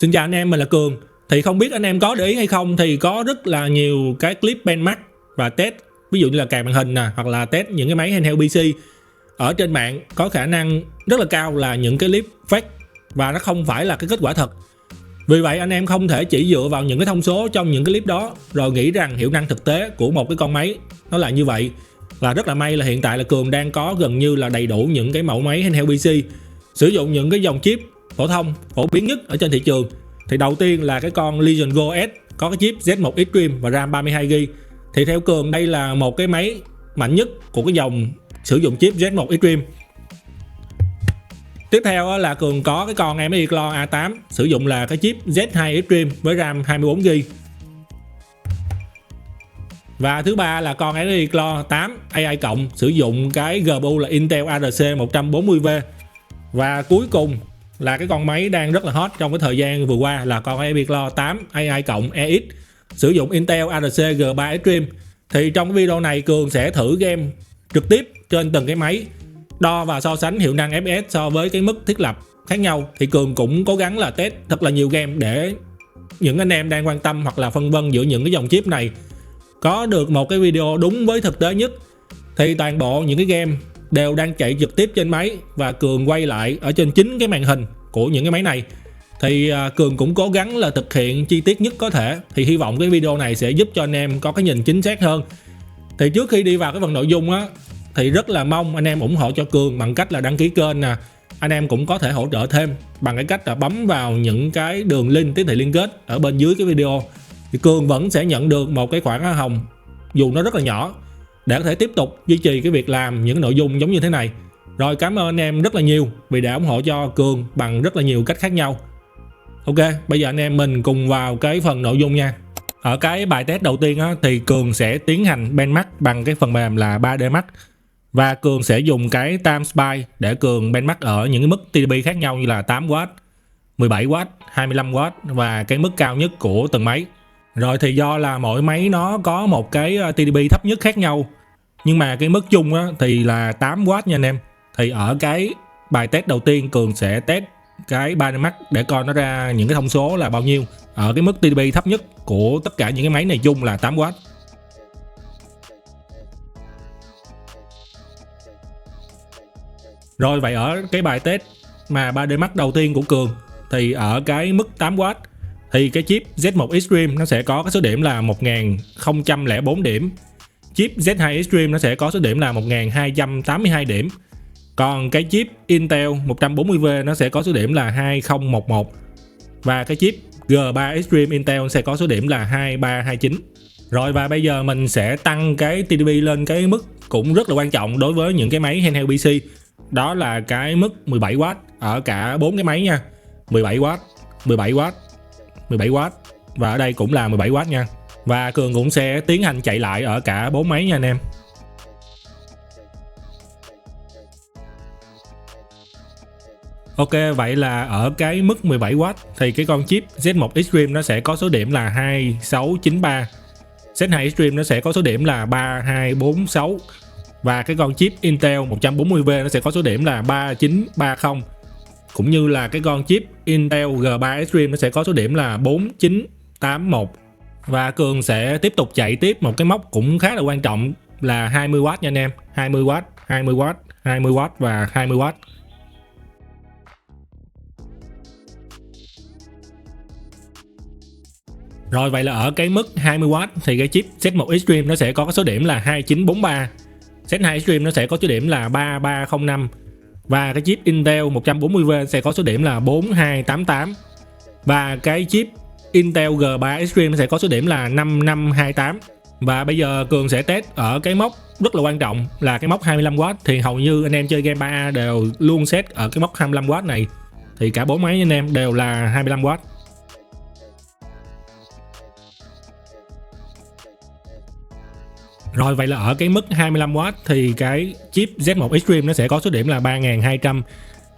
Xin chào anh em, mình là Cường. Thì không biết anh em có để ý hay không thì có rất là nhiều cái clip benchmark và test, ví dụ như là card màn hình nè, hoặc là test những cái máy handheld PC ở trên mạng, có khả năng rất là cao là những cái clip fake và nó không phải là cái kết quả thật. Vì vậy anh em không thể chỉ dựa vào những cái thông số trong những cái clip đó rồi nghĩ rằng hiệu năng thực tế của một cái con máy nó là như vậy. Và rất là may là hiện tại là Cường đang có gần như là đầy đủ những cái mẫu máy handheld PC sử dụng những cái dòng chip phổ thông phổ biến nhất ở trên thị trường. Thì đầu tiên là cái con Legion Go S có cái chip Z1 Extreme và RAM 32GB. Thì theo Cường đây là một cái máy mạnh nhất của cái dòng sử dụng chip Z1 Extreme. Tiếp theo là Cường có cái con MSI Clone A8 sử dụng là cái chip Z2 Extreme với RAM 24GB. Và thứ ba là con MSI Clone 8 AI cộng sử dụng cái GPU là Intel Arc 140V. Và cuối cùng là cái con máy đang rất là hot trong cái thời gian vừa qua là con MSI Clone 8 AI cộng EX sử dụng Intel Arc G3 Extreme. Thì trong cái video này Cường sẽ thử game trực tiếp trên từng cái máy, đo và so sánh hiệu năng FPS so với cái mức thiết lập khác nhau. Thì Cường cũng cố gắng là test thật là nhiều game để những anh em đang quan tâm hoặc là phân vân giữa những cái dòng chip này có được một cái video đúng với thực tế nhất. Thì toàn bộ những cái game đều đang chạy trực tiếp trên máy và Cường quay lại ở trên chính cái màn hình của những cái máy này. Thì Cường cũng cố gắng là thực hiện chi tiết nhất có thể. Thì hy vọng cái video này sẽ giúp cho anh em có cái nhìn chính xác hơn. Thì trước khi đi vào cái phần nội dung á, thì rất là mong anh em ủng hộ cho Cường bằng cách là đăng ký kênh nè. Anh em cũng có thể hỗ trợ thêm bằng cái cách là bấm vào những cái đường link tiếp thị liên kết ở bên dưới cái video. Thì Cường vẫn sẽ nhận được một cái khoản hoa hồng dù nó rất là nhỏ để có thể tiếp tục duy trì cái việc làm những nội dung giống như thế này. Rồi, cảm ơn anh em rất là nhiều vì đã ủng hộ cho Cường bằng rất là nhiều cách khác nhau. Ok, bây giờ anh em mình cùng vào cái phần nội dung nha. Ở cái bài test đầu tiên á, thì Cường sẽ tiến hành benchmark bằng cái phần mềm là 3D Max. Và Cường sẽ dùng cái Time Spy để Cường benchmark ở những cái mức TDP khác nhau như là 8W, 17W, 25W và cái mức cao nhất của từng máy. Rồi thì do là mỗi máy nó có một cái TDP thấp nhất khác nhau, nhưng mà cái mức chung á, thì là 8W nha anh em. Thì ở cái bài test đầu tiên Cường sẽ test cái 3D Max để coi nó ra những cái thông số là bao nhiêu. Ở cái mức TDP thấp nhất của tất cả những cái máy này chung là 8W. Rồi vậy ở cái bài test mà 3D Max đầu tiên của Cường thì ở cái mức 8W thì cái chip Z1 Extreme nó sẽ có cái số điểm là 1004 điểm. Chip Z2 Extreme nó sẽ có số điểm là 1282 điểm. Còn cái chip Intel 140V nó sẽ có số điểm là 2011. Và cái chip G3 Extreme Intel sẽ có số điểm là 2329. Rồi và bây giờ mình sẽ tăng cái TDP lên cái mức cũng rất là quan trọng đối với những cái máy handheld PC. Đó là cái mức 17W ở cả 4 cái máy nha. 17W, 17W, 17W và ở đây cũng là 17W nha. Và Cường cũng sẽ tiến hành chạy lại ở cả 4 máy nha anh em. Ok, vậy là ở cái mức 17W thì cái con chip Z1 Extreme nó sẽ có số điểm là 2693. Z2 Extreme nó sẽ có số điểm là 3246. Và cái con chip Intel 140V nó sẽ có số điểm là 3930. Cũng như là cái con chip Intel G3 Extreme nó sẽ có số điểm là 4981. Và Cường sẽ tiếp tục chạy tiếp một cái mốc cũng khá là quan trọng là 20W nha anh em. 20W, 20W, 20W và 20W. Rồi vậy là ở cái mức 20W thì cái chip Z1 Extreme nó sẽ có số điểm là 2943. Z2 Extreme nó sẽ có số điểm là 3305. Và cái chip Intel 140V sẽ có số điểm là 4288. Và cái chip Intel G3 Extreme sẽ có số điểm là 5528. Và bây giờ Cường sẽ test ở cái mốc rất là quan trọng là cái mốc 25W. Thì hầu như anh em chơi game 3A đều luôn set ở cái mốc 25W này. Thì cả 4 máy anh em đều là 25W. Rồi vậy là ở cái mức 25W thì cái chip Z1 Extreme nó sẽ có số điểm là 3200.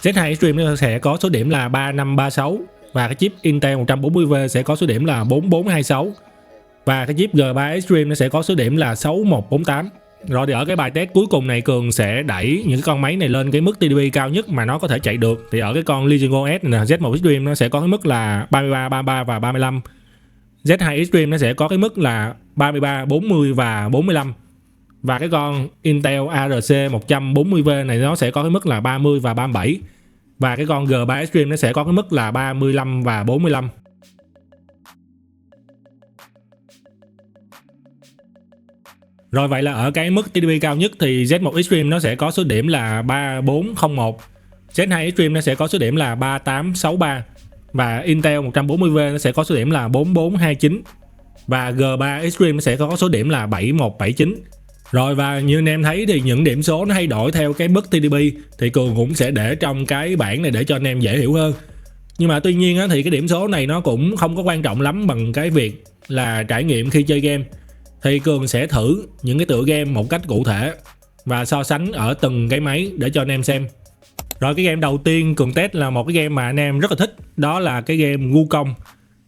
Z2 Extreme nó sẽ có số điểm là 3536. Và cái chip Intel 140V sẽ có số điểm là 4426. Và cái chip G3 Extreme nó sẽ có số điểm là 6148. Rồi thì ở cái bài test cuối cùng này Cường sẽ đẩy những cái con máy này lên cái mức TDP cao nhất mà nó có thể chạy được. Thì ở cái con Legion Go S này nè, Z1 Extreme nó sẽ có cái mức là 33, 33 và 35. Z2 Extreme nó sẽ có cái mức là 33, 40 và 45. Và cái con Intel ARC 140V này nó sẽ có cái mức là 30 và 37. Và cái con G3 Extreme nó sẽ có cái mức là 35 và 45. Rồi vậy là ở cái mức TDP cao nhất thì Z1 Extreme nó sẽ có số điểm là 3401, Z2 Extreme nó sẽ có số điểm là 3863 và Intel 140V nó sẽ có số điểm là 4429 và G3 Extreme nó sẽ có số điểm là 7179. Rồi và như anh em thấy thì những điểm số nó thay đổi theo cái mức TDP thì Cường cũng sẽ để trong cái bảng này để cho anh em dễ hiểu hơn. Nhưng mà tuy nhiên thì cái điểm số này nó cũng không có quan trọng lắm bằng cái việc là trải nghiệm khi chơi game. Thì Cường sẽ thử những cái tựa game một cách cụ thể và so sánh ở từng cái máy để cho anh em xem. Rồi cái game đầu tiên Cường test là một cái game mà anh em rất là thích, đó là cái game Wukong.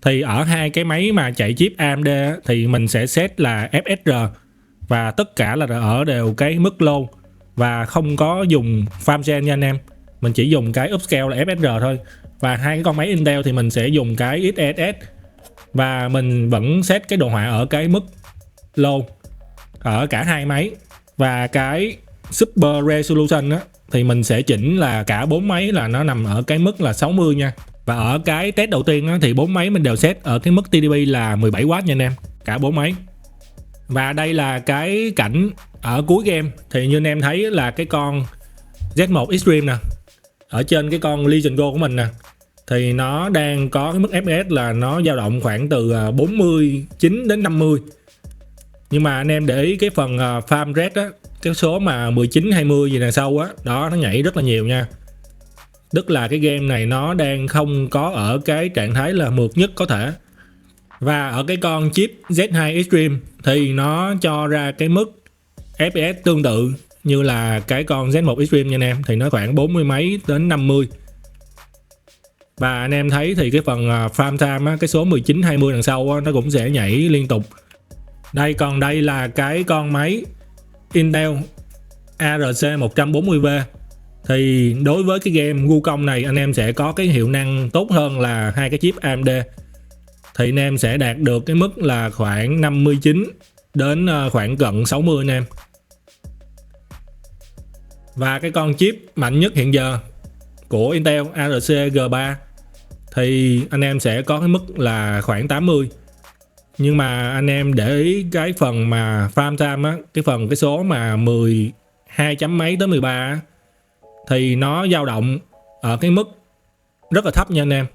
Thì ở hai cái máy mà chạy chip AMD thì mình sẽ set là FSR và tất cả là ở đều cái mức low và không có dùng farm gen nha anh em. Mình chỉ dùng cái upscale là FSR thôi. Và hai cái con máy Intel thì mình sẽ dùng cái XeSS và mình vẫn set cái đồ họa ở cái mức low ở cả hai máy. Và cái Super Resolution á, thì mình sẽ chỉnh là cả bốn máy là nó nằm ở cái mức là 60 nha. Và ở cái test đầu tiên á, thì bốn máy mình đều set ở cái mức TDP là 17W nha anh em, cả bốn máy. Và đây là cái cảnh ở cuối game. Thì như anh em thấy là cái con Z1 Extreme nè, ở trên cái con Legion Go của mình nè, thì nó đang có cái mức FPS là nó dao động khoảng từ 49 đến 50. Nhưng mà anh em để ý cái phần farm rate á, cái số mà 19, 20 gì đằng sau á, đó nó nhảy rất là nhiều nha. Tức là cái game này nó đang không có ở cái trạng thái là mượt nhất có thể. Và ở cái con chip Z2 Extreme thì nó cho ra cái mức FPS tương tự như là cái con Z1 Extreme nha anh em, thì nó khoảng 40 mấy đến 50. Và anh em thấy thì cái phần farm time á, cái số 19, 20 đằng sau á, nó cũng sẽ nhảy liên tục. Còn đây là cái con máy Intel ARC 140V. Thì đối với cái game Wukong này anh em sẽ có cái hiệu năng tốt hơn là hai cái chip AMD. Thì anh em sẽ đạt được cái mức là khoảng 59 đến khoảng cận 60 anh em. Và cái con chip mạnh nhất hiện giờ của Intel ARC G3 thì anh em sẽ có cái mức là khoảng 80. Nhưng mà anh em để ý cái phần mà farm time á, cái số mà 12 chấm mấy tới 13 á, thì nó dao động ở cái mức rất là thấp nha anh em.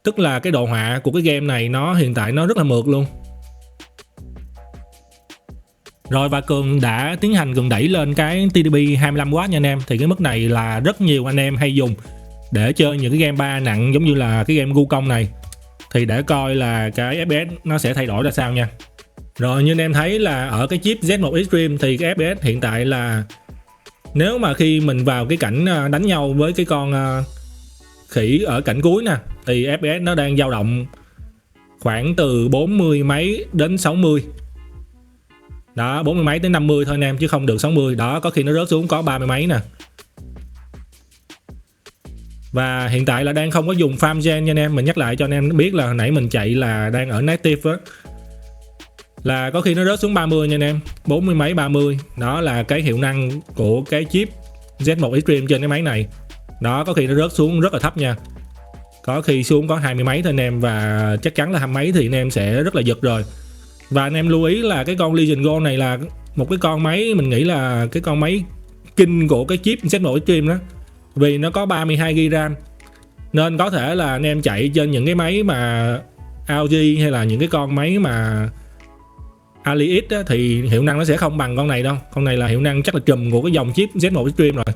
Tức là cái đồ họa của cái game này nó hiện tại nó rất là mượt luôn. Rồi và Cường đã tiến hành Cường đẩy lên cái TDP 25W nha anh em. Thì cái mức này là rất nhiều anh em hay dùng để chơi những cái game 3 nặng giống như là cái game Wukong này. Thì để coi là cái FPS nó sẽ thay đổi ra sao nha. Rồi như anh em thấy là ở cái chip Z1 Extreme thì cái FPS hiện tại là nếu mà khi mình vào cái cảnh đánh nhau với cái con khỉ ở cảnh cuối nè, thì FPS nó đang dao động khoảng từ 40 mấy đến 60. Đó, 40 mấy đến 50 thôi anh em, chứ không được 60. Đó, có khi nó rớt xuống có 30 mấy nè. Và hiện tại là đang không có dùng farm gen nha anh em. Mình nhắc lại cho anh em biết là hồi nãy mình chạy là đang ở native á, là có khi nó rớt xuống 30 nha anh em, 40 mấy 30. Đó là cái hiệu năng của cái chip Z1 Extreme trên cái máy này. Đó, có khi nó rớt xuống rất là thấp nha, có khi xuống có 20 mấy thôi anh em, và chắc chắn là 20 mấy thì anh em sẽ rất là giật rồi. Và anh em lưu ý là cái con Legion Go này là một cái con máy, mình nghĩ là cái con máy kinh của cái chip Z1 Extreme đó, vì nó có 32GB RAM, nên có thể là anh em chạy trên những cái máy mà ROG hay là những cái con máy mà AliEx á, thì hiệu năng nó sẽ không bằng con này đâu. Con này là hiệu năng chắc là trùm của cái dòng chip Z1 Extreme rồi.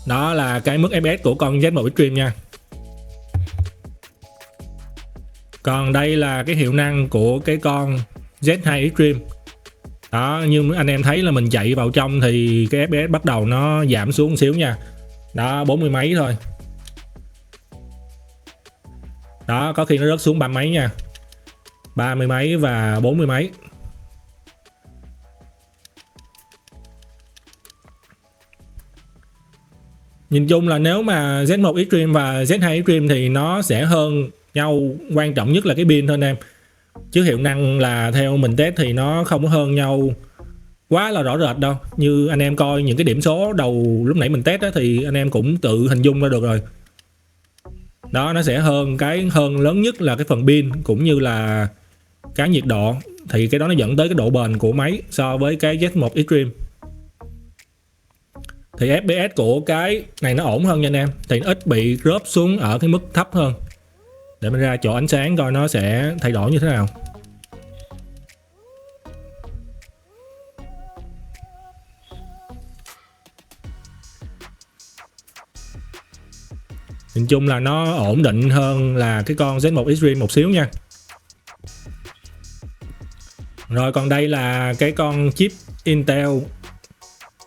Đó là cái mức FPS của con Z1 Extreme nha. Còn đây là cái hiệu năng của cái con Z2 Extreme. Đó, như anh em thấy là mình chạy vào trong thì cái FPS bắt đầu nó giảm xuống một xíu nha. Đó, 40 mấy thôi. Đó, có khi nó rớt xuống 30 mấy nha. 30 mấy và 40 mấy. Nhìn chung là nếu mà Z1 Extreme và Z2 Extreme thì nó sẽ hơn nhau, quan trọng nhất là cái pin thôi anh em. Chứ hiệu năng là theo mình test thì nó không có hơn nhau quá là rõ rệt đâu. Như anh em coi những cái điểm số đầu lúc nãy mình test đó, thì anh em cũng tự hình dung ra được rồi. Đó, nó sẽ hơn, cái hơn lớn nhất là cái phần pin cũng như là cái nhiệt độ. Thì cái đó nó dẫn tới cái độ bền của máy so với cái Z1 Extreme. Thì FPS của cái này nó ổn hơn nha anh em, thì nó ít bị drop xuống ở cái mức thấp hơn. Để mình ra chỗ ánh sáng coi nó sẽ thay đổi như thế nào. Nhìn chung là nó ổn định hơn là cái con Z1 Extreme một xíu nha. Rồi còn đây là cái con chip Intel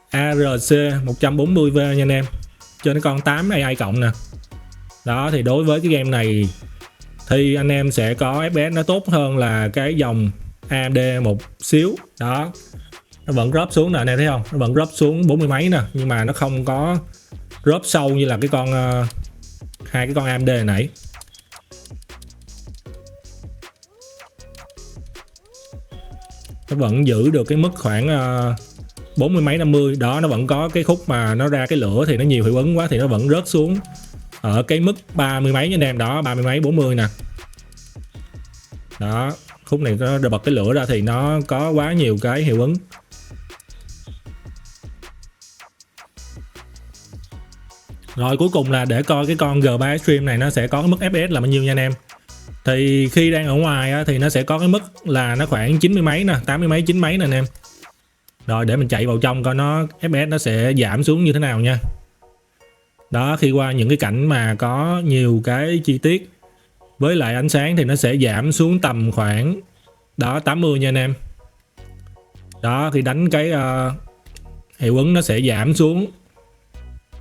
ARC 140V nha anh em, trên cái con 8 AI cộng nè. Đó, thì đối với cái game này thì anh em sẽ có FPS nó tốt hơn là cái dòng AMD một xíu. Đó, nó vẫn drop xuống nè anh em thấy không, nó vẫn drop xuống 40 mấy nè, nhưng mà nó không có drop sâu như là cái con hai cái con AMD này nãy. Nó vẫn giữ được cái mức khoảng 40 mấy 50. Đó, nó vẫn có cái khúc mà nó ra cái lửa thì nó nhiều hiệu ứng quá thì nó vẫn rớt xuống ở cái mức 30 mấy nha anh em. Đó, 30 mấy 40 nè. Đó, khúc này nó bật cái lửa ra thì nó có quá nhiều cái hiệu ứng. Rồi cuối cùng là để coi cái con G3 Extreme này nó sẽ có cái mức FPS là bao nhiêu nha anh em. Thì khi đang ở ngoài á, thì nó sẽ có cái mức là nó khoảng 90 mấy nè, 80 mấy 90 mấy nè anh em. Rồi để mình chạy vào trong coi nó FPS nó sẽ giảm xuống như thế nào nha. Đó, khi qua những cái cảnh mà có nhiều cái chi tiết với lại ánh sáng thì nó sẽ giảm xuống tầm khoảng đó 80 nha anh em. Đó, khi đánh cái hiệu ứng nó sẽ giảm xuống.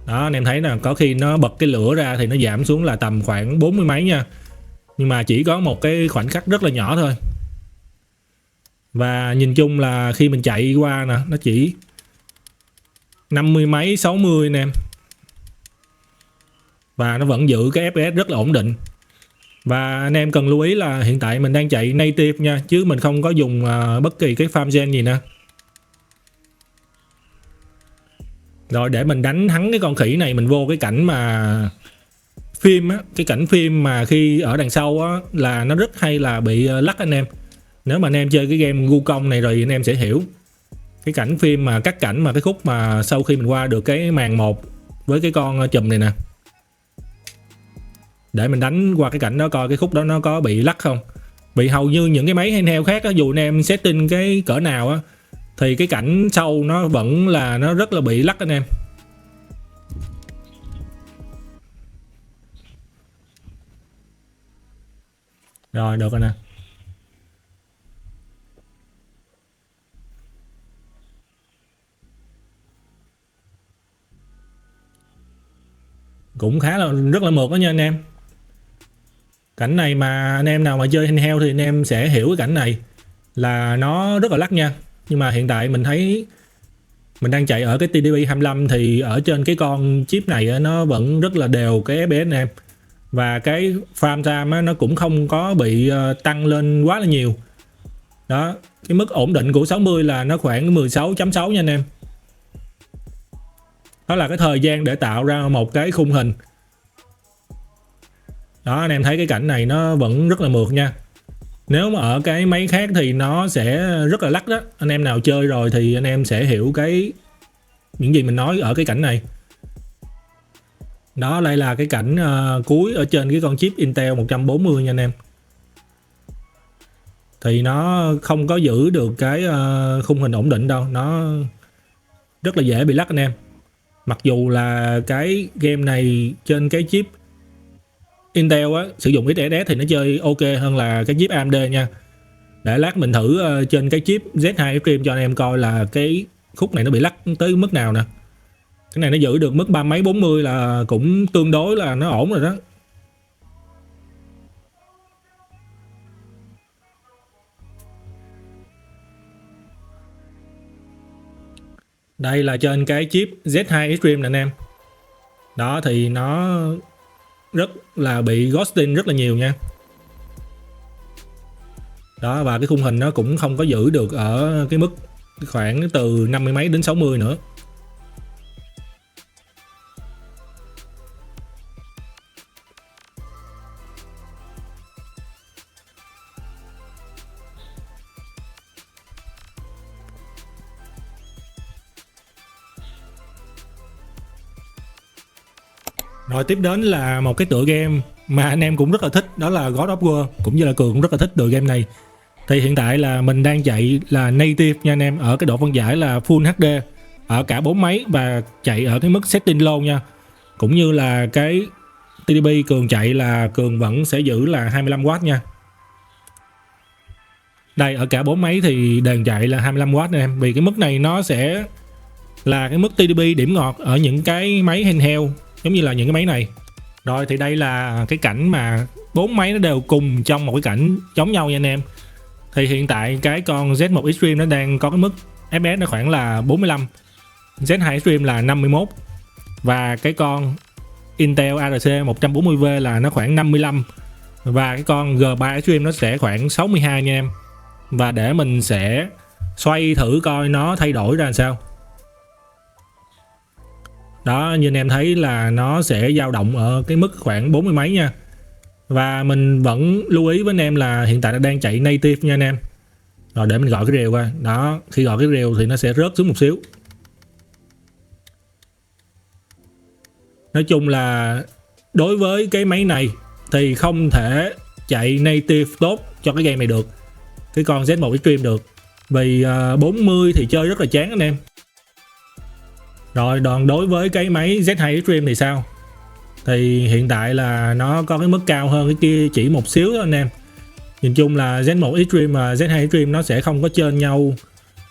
Đó, anh em thấy nè, có khi nó bật cái lửa ra thì nó giảm xuống là tầm khoảng 40 mấy nha. Nhưng mà chỉ có một cái khoảnh khắc rất là nhỏ thôi. Và nhìn chung là khi mình chạy qua nè, nó chỉ 50 mấy 60 nè em. Và nó vẫn giữ cái FPS rất là ổn định. Và anh em cần lưu ý là hiện tại mình đang chạy native nha, chứ mình không có dùng bất kỳ cái farm gen gì nè. Rồi để mình đánh thắng cái con khỉ này, mình vô cái cảnh mà phim á, cái cảnh phim mà khi ở đằng sau á là nó rất hay là bị lắc anh em. Nếu mà anh em chơi cái game Wukong này rồi anh em sẽ hiểu. Cái cảnh phim mà cắt cảnh mà cái khúc mà sau khi mình qua được cái màn 1 với cái con chùm này nè. Để mình đánh qua cái cảnh đó coi cái khúc đó nó có bị lắc không. Bị hầu như những cái máy handheld khác á, dù anh em setting cái cỡ nào á thì cái cảnh sau nó vẫn là nó rất là bị lắc anh em. Rồi được rồi nè. Cũng khá là rất là mượt đó nha anh em. Cảnh này mà anh em nào mà chơi handheld thì anh em sẽ hiểu cái cảnh này là nó rất là lắc nha. Nhưng mà hiện tại mình thấy mình đang chạy ở cái TDP 25 thì ở trên cái con chip này nó vẫn rất là đều cái FPS anh em. Và cái farm time nó cũng không có bị tăng lên quá là nhiều. Đó, cái mức ổn định của 60 là nó khoảng 16.6 nha anh em. Đó là cái thời gian để tạo ra một cái khung hình. Đó, anh em thấy cái cảnh này nó vẫn rất là mượt nha. Nếu mà ở cái máy khác thì nó sẽ rất là lắc đó. Anh em nào chơi rồi thì anh em sẽ hiểu những gì mình nói ở cái cảnh này. Đó, đây là cái cảnh cuối ở trên cái con chip Intel 140 nha anh em. Thì nó không có giữ được cái khung hình ổn định đâu. Nó rất là dễ bị lắc anh em. Mặc dù là cái game này trên cái chip Intel á, sử dụng XSS thì nó chơi ok hơn là cái chip AMD nha. Để lát mình thử trên cái chip Z2 Extreme cho anh em coi là cái khúc này nó bị lắc tới mức nào nè. Cái này nó giữ được mức 30 mấy 40 là cũng tương đối là nó ổn rồi đó. Đây là trên cái chip Z2 Extreme nè anh em. Đó thì nó rất là bị ghosting rất là nhiều nha. Đó, và cái khung hình nó cũng không có giữ được ở cái mức khoảng từ 50 mấy đến 60 nữa. Rồi tiếp đến là một cái tựa game mà anh em cũng rất là thích, đó là God of War, cũng như là Cường cũng rất là thích tựa game này. Thì hiện tại là mình đang chạy là native nha anh em, ở cái độ phân giải là Full HD ở cả 4 máy và chạy ở cái mức setting low nha. Cũng như là cái TDP Cường chạy là Cường vẫn sẽ giữ là 25W nha. Đây, ở cả 4 máy thì đều chạy là 25W nè em, vì cái mức này nó sẽ là cái mức TDP điểm ngọt ở những cái máy handheld giống như là những cái máy này. Rồi thì đây là cái cảnh mà 4 máy nó đều cùng trong một cái cảnh giống nhau nha anh em. Thì hiện tại cái con Z1 Extreme nó đang có cái mức FPS nó khoảng là 45, Z2 Extreme là 51 và cái con Intel ARC 140V là nó khoảng 55 và cái con G3 Extreme nó sẽ khoảng 62 nha em. Và để mình sẽ xoay thử coi nó thay đổi ra làm sao. Đó, như anh em thấy là nó sẽ dao động ở cái mức khoảng 40 mấy nha. Và mình vẫn lưu ý với anh em là hiện tại nó đang chạy native nha anh em. Rồi để mình gọi cái rìu coi. Đó, khi gọi cái rìu thì nó sẽ rớt xuống một xíu. Nói chung là đối với cái máy này thì không thể chạy native tốt cho cái game này được, cái con Z1 Extreme được. Vì 40 thì chơi rất là chán anh em. Rồi còn đối với cái máy Z2 Extreme thì sao? Thì hiện tại là nó có cái mức cao hơn cái kia chỉ một xíu thôi anh em. Nhìn chung là Z1 Extreme và Z2 Extreme nó sẽ không có trên nhau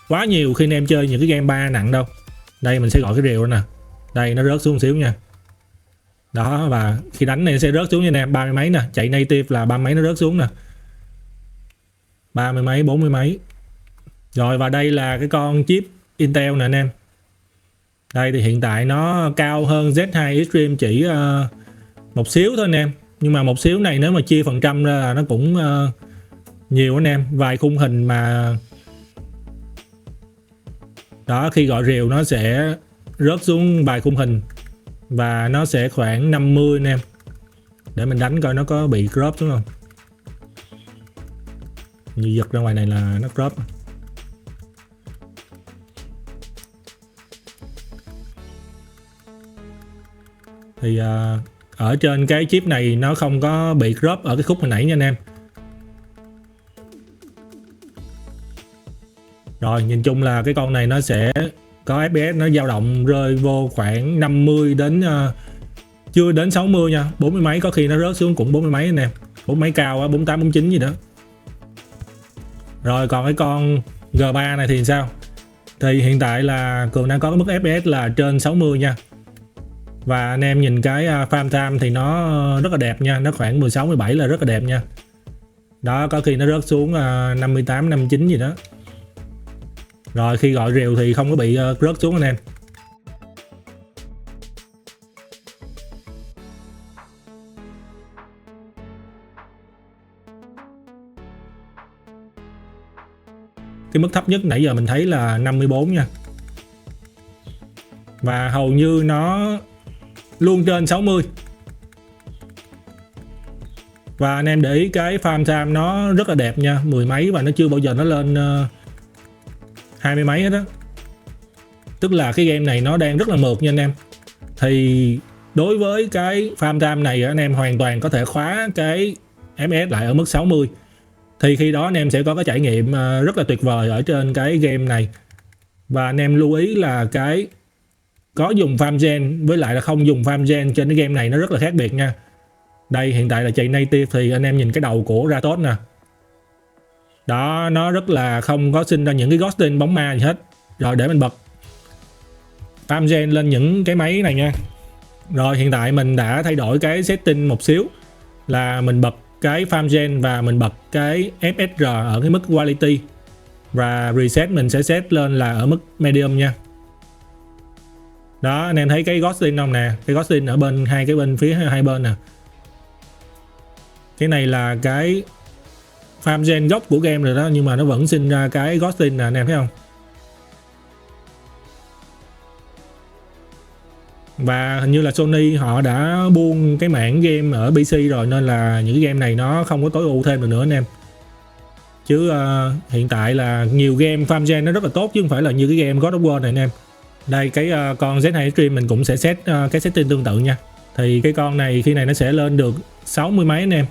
quá nhiều khi anh em chơi những cái game 3 nặng đâu. Đây mình sẽ gọi cái rìu nè. Đây nó rớt xuống một xíu nha. Đó, và khi đánh này nó sẽ rớt xuống nha anh em, 30 mấy nè, chạy native là 30 mấy nó rớt xuống nè. 30 mấy, 40 mấy. Rồi và đây là cái con chip Intel nè anh em. Đây thì hiện tại nó cao hơn Z2 Extreme chỉ một xíu thôi anh em. Nhưng mà một xíu này nếu mà chia phần trăm ra là nó cũng nhiều anh em. Vài khung hình mà. Đó, khi gọi rìu nó sẽ rớt xuống vài khung hình. Và nó sẽ khoảng 50 anh em. Để mình đánh coi nó có bị crop xuống không. Như giật ra ngoài này là nó crop. Thì ở trên cái chip này nó không có bị crop ở cái khúc hồi nãy nha anh em. Rồi nhìn chung là cái con này nó sẽ có FPS nó dao động rơi vô khoảng 50 đến chưa đến 60 nha, 40 mấy, có khi nó rớt xuống cũng 40 mấy anh em, 40 mấy cao á, 48 49 gì đó. Rồi còn cái con G3 này thì sao? Thì hiện tại là Cường đang có cái mức FPS là trên 60 nha. Và anh em nhìn cái farm time thì nó rất là đẹp nha, nó khoảng 16 17 là rất là đẹp nha. Đó, có khi nó rớt xuống 58 59 gì đó. Rồi khi gọi rìu thì không có bị rớt xuống anh em. Cái mức thấp nhất nãy giờ mình thấy là 54 nha. Và hầu như nó luôn trên 60. Và anh em để ý cái farm time nó rất là đẹp nha, 10 mấy và nó chưa bao giờ nó lên 20 mấy hết đó. Tức là cái game này nó đang rất là mượt nha anh em. Thì đối với cái farm time này anh em hoàn toàn có thể khóa cái FPS lại ở mức 60. Thì khi đó anh em sẽ có cái trải nghiệm rất là tuyệt vời ở trên cái game này. Và anh em lưu ý là cái có dùng farm gen với lại là không dùng farm gen trên cái game này nó rất là khác biệt nha. Đây hiện tại là chạy native thì anh em nhìn cái đầu của Kratos nè. Đó, nó rất là không có sinh ra những cái ghosting bóng ma gì hết. Rồi để mình bật farm gen lên những cái máy này nha. Rồi hiện tại mình đã thay đổi cái setting một xíu, là mình bật cái farm gen và mình bật cái FSR ở cái mức quality. Và reset mình sẽ set lên là ở mức medium nha. Đó, anh em thấy cái ghosting không nè, cái ghosting ở bên hai cái bên phía hai bên nè. Cái này là cái farm gen gốc của game rồi đó, nhưng mà nó vẫn sinh ra cái ghosting nè, anh em thấy không? Và hình như là Sony họ đã buông cái mảng game ở PC rồi, nên là những cái game này nó không có tối ưu thêm được nữa anh em. Chứ hiện tại là nhiều game farm gen nó rất là tốt, chứ không phải là như cái game God of War này anh em. Đây cái con Z2 Extreme mình cũng sẽ set cái setting tương tự nha. Thì cái con này khi này nó sẽ lên được 60 mấy anh em.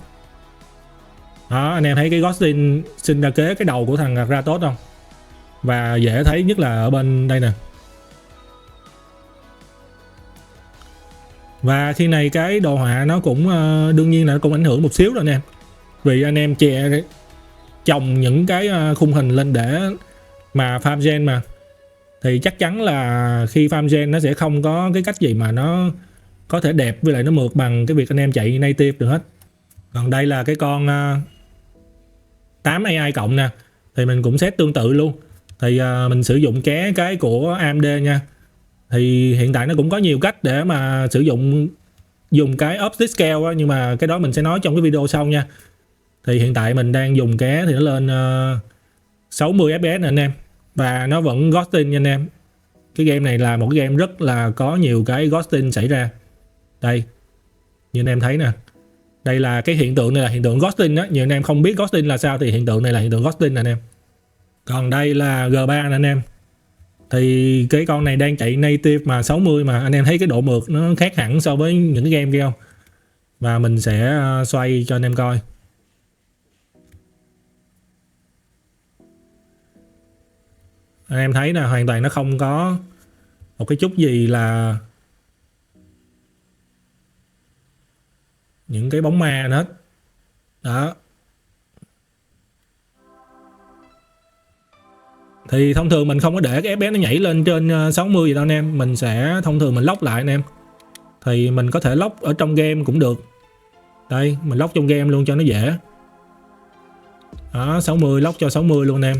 Đó, anh em thấy cái ghosting sinh ra kế cái đầu của thằng Kratos không? Và dễ thấy nhất là ở bên đây nè. Và khi này cái đồ họa nó cũng đương nhiên là cũng ảnh hưởng một xíu rồi anh em. Vì anh em chồng những cái khung hình lên để mà farm gen mà, thì chắc chắn là khi farm gen nó sẽ không có cái cách gì mà nó có thể đẹp với lại nó mượt bằng cái việc anh em chạy native được hết. Còn đây là cái con 8 AI cộng nè, thì mình cũng set tương tự luôn. Thì mình sử dụng cái của AMD nha. Thì hiện tại nó cũng có nhiều cách để mà sử dùng cái optic scale á, nhưng mà cái đó mình sẽ nói trong cái video sau nha. Thì hiện tại mình đang dùng thì nó lên 60 fps nè anh em, và nó vẫn ghosting nha anh em. Cái game này là một cái game rất là có nhiều cái ghosting xảy ra. Đây, như anh em thấy nè, đây là cái hiện tượng này là hiện tượng ghosting á. Nhiều anh em không biết ghosting là sao thì hiện tượng này là hiện tượng ghosting nè anh em. Còn đây là G3 nè anh em. Thì cái con này đang chạy native mà 60, mà anh em thấy cái độ mượt nó khác hẳn so với những cái game kia không? Và mình sẽ xoay cho anh em coi. Anh em thấy nè, hoàn toàn nó không có một cái chút gì là những cái bóng ma nữa hết. Đó. Thì thông thường mình không có để cái FPS nó nhảy lên trên 60 gì đâu anh em. Mình sẽ thông thường mình lock lại anh em. Thì mình có thể lock ở trong game cũng được. Đây, mình lock trong game luôn cho nó dễ. Đó, 60, lock cho 60 luôn anh em.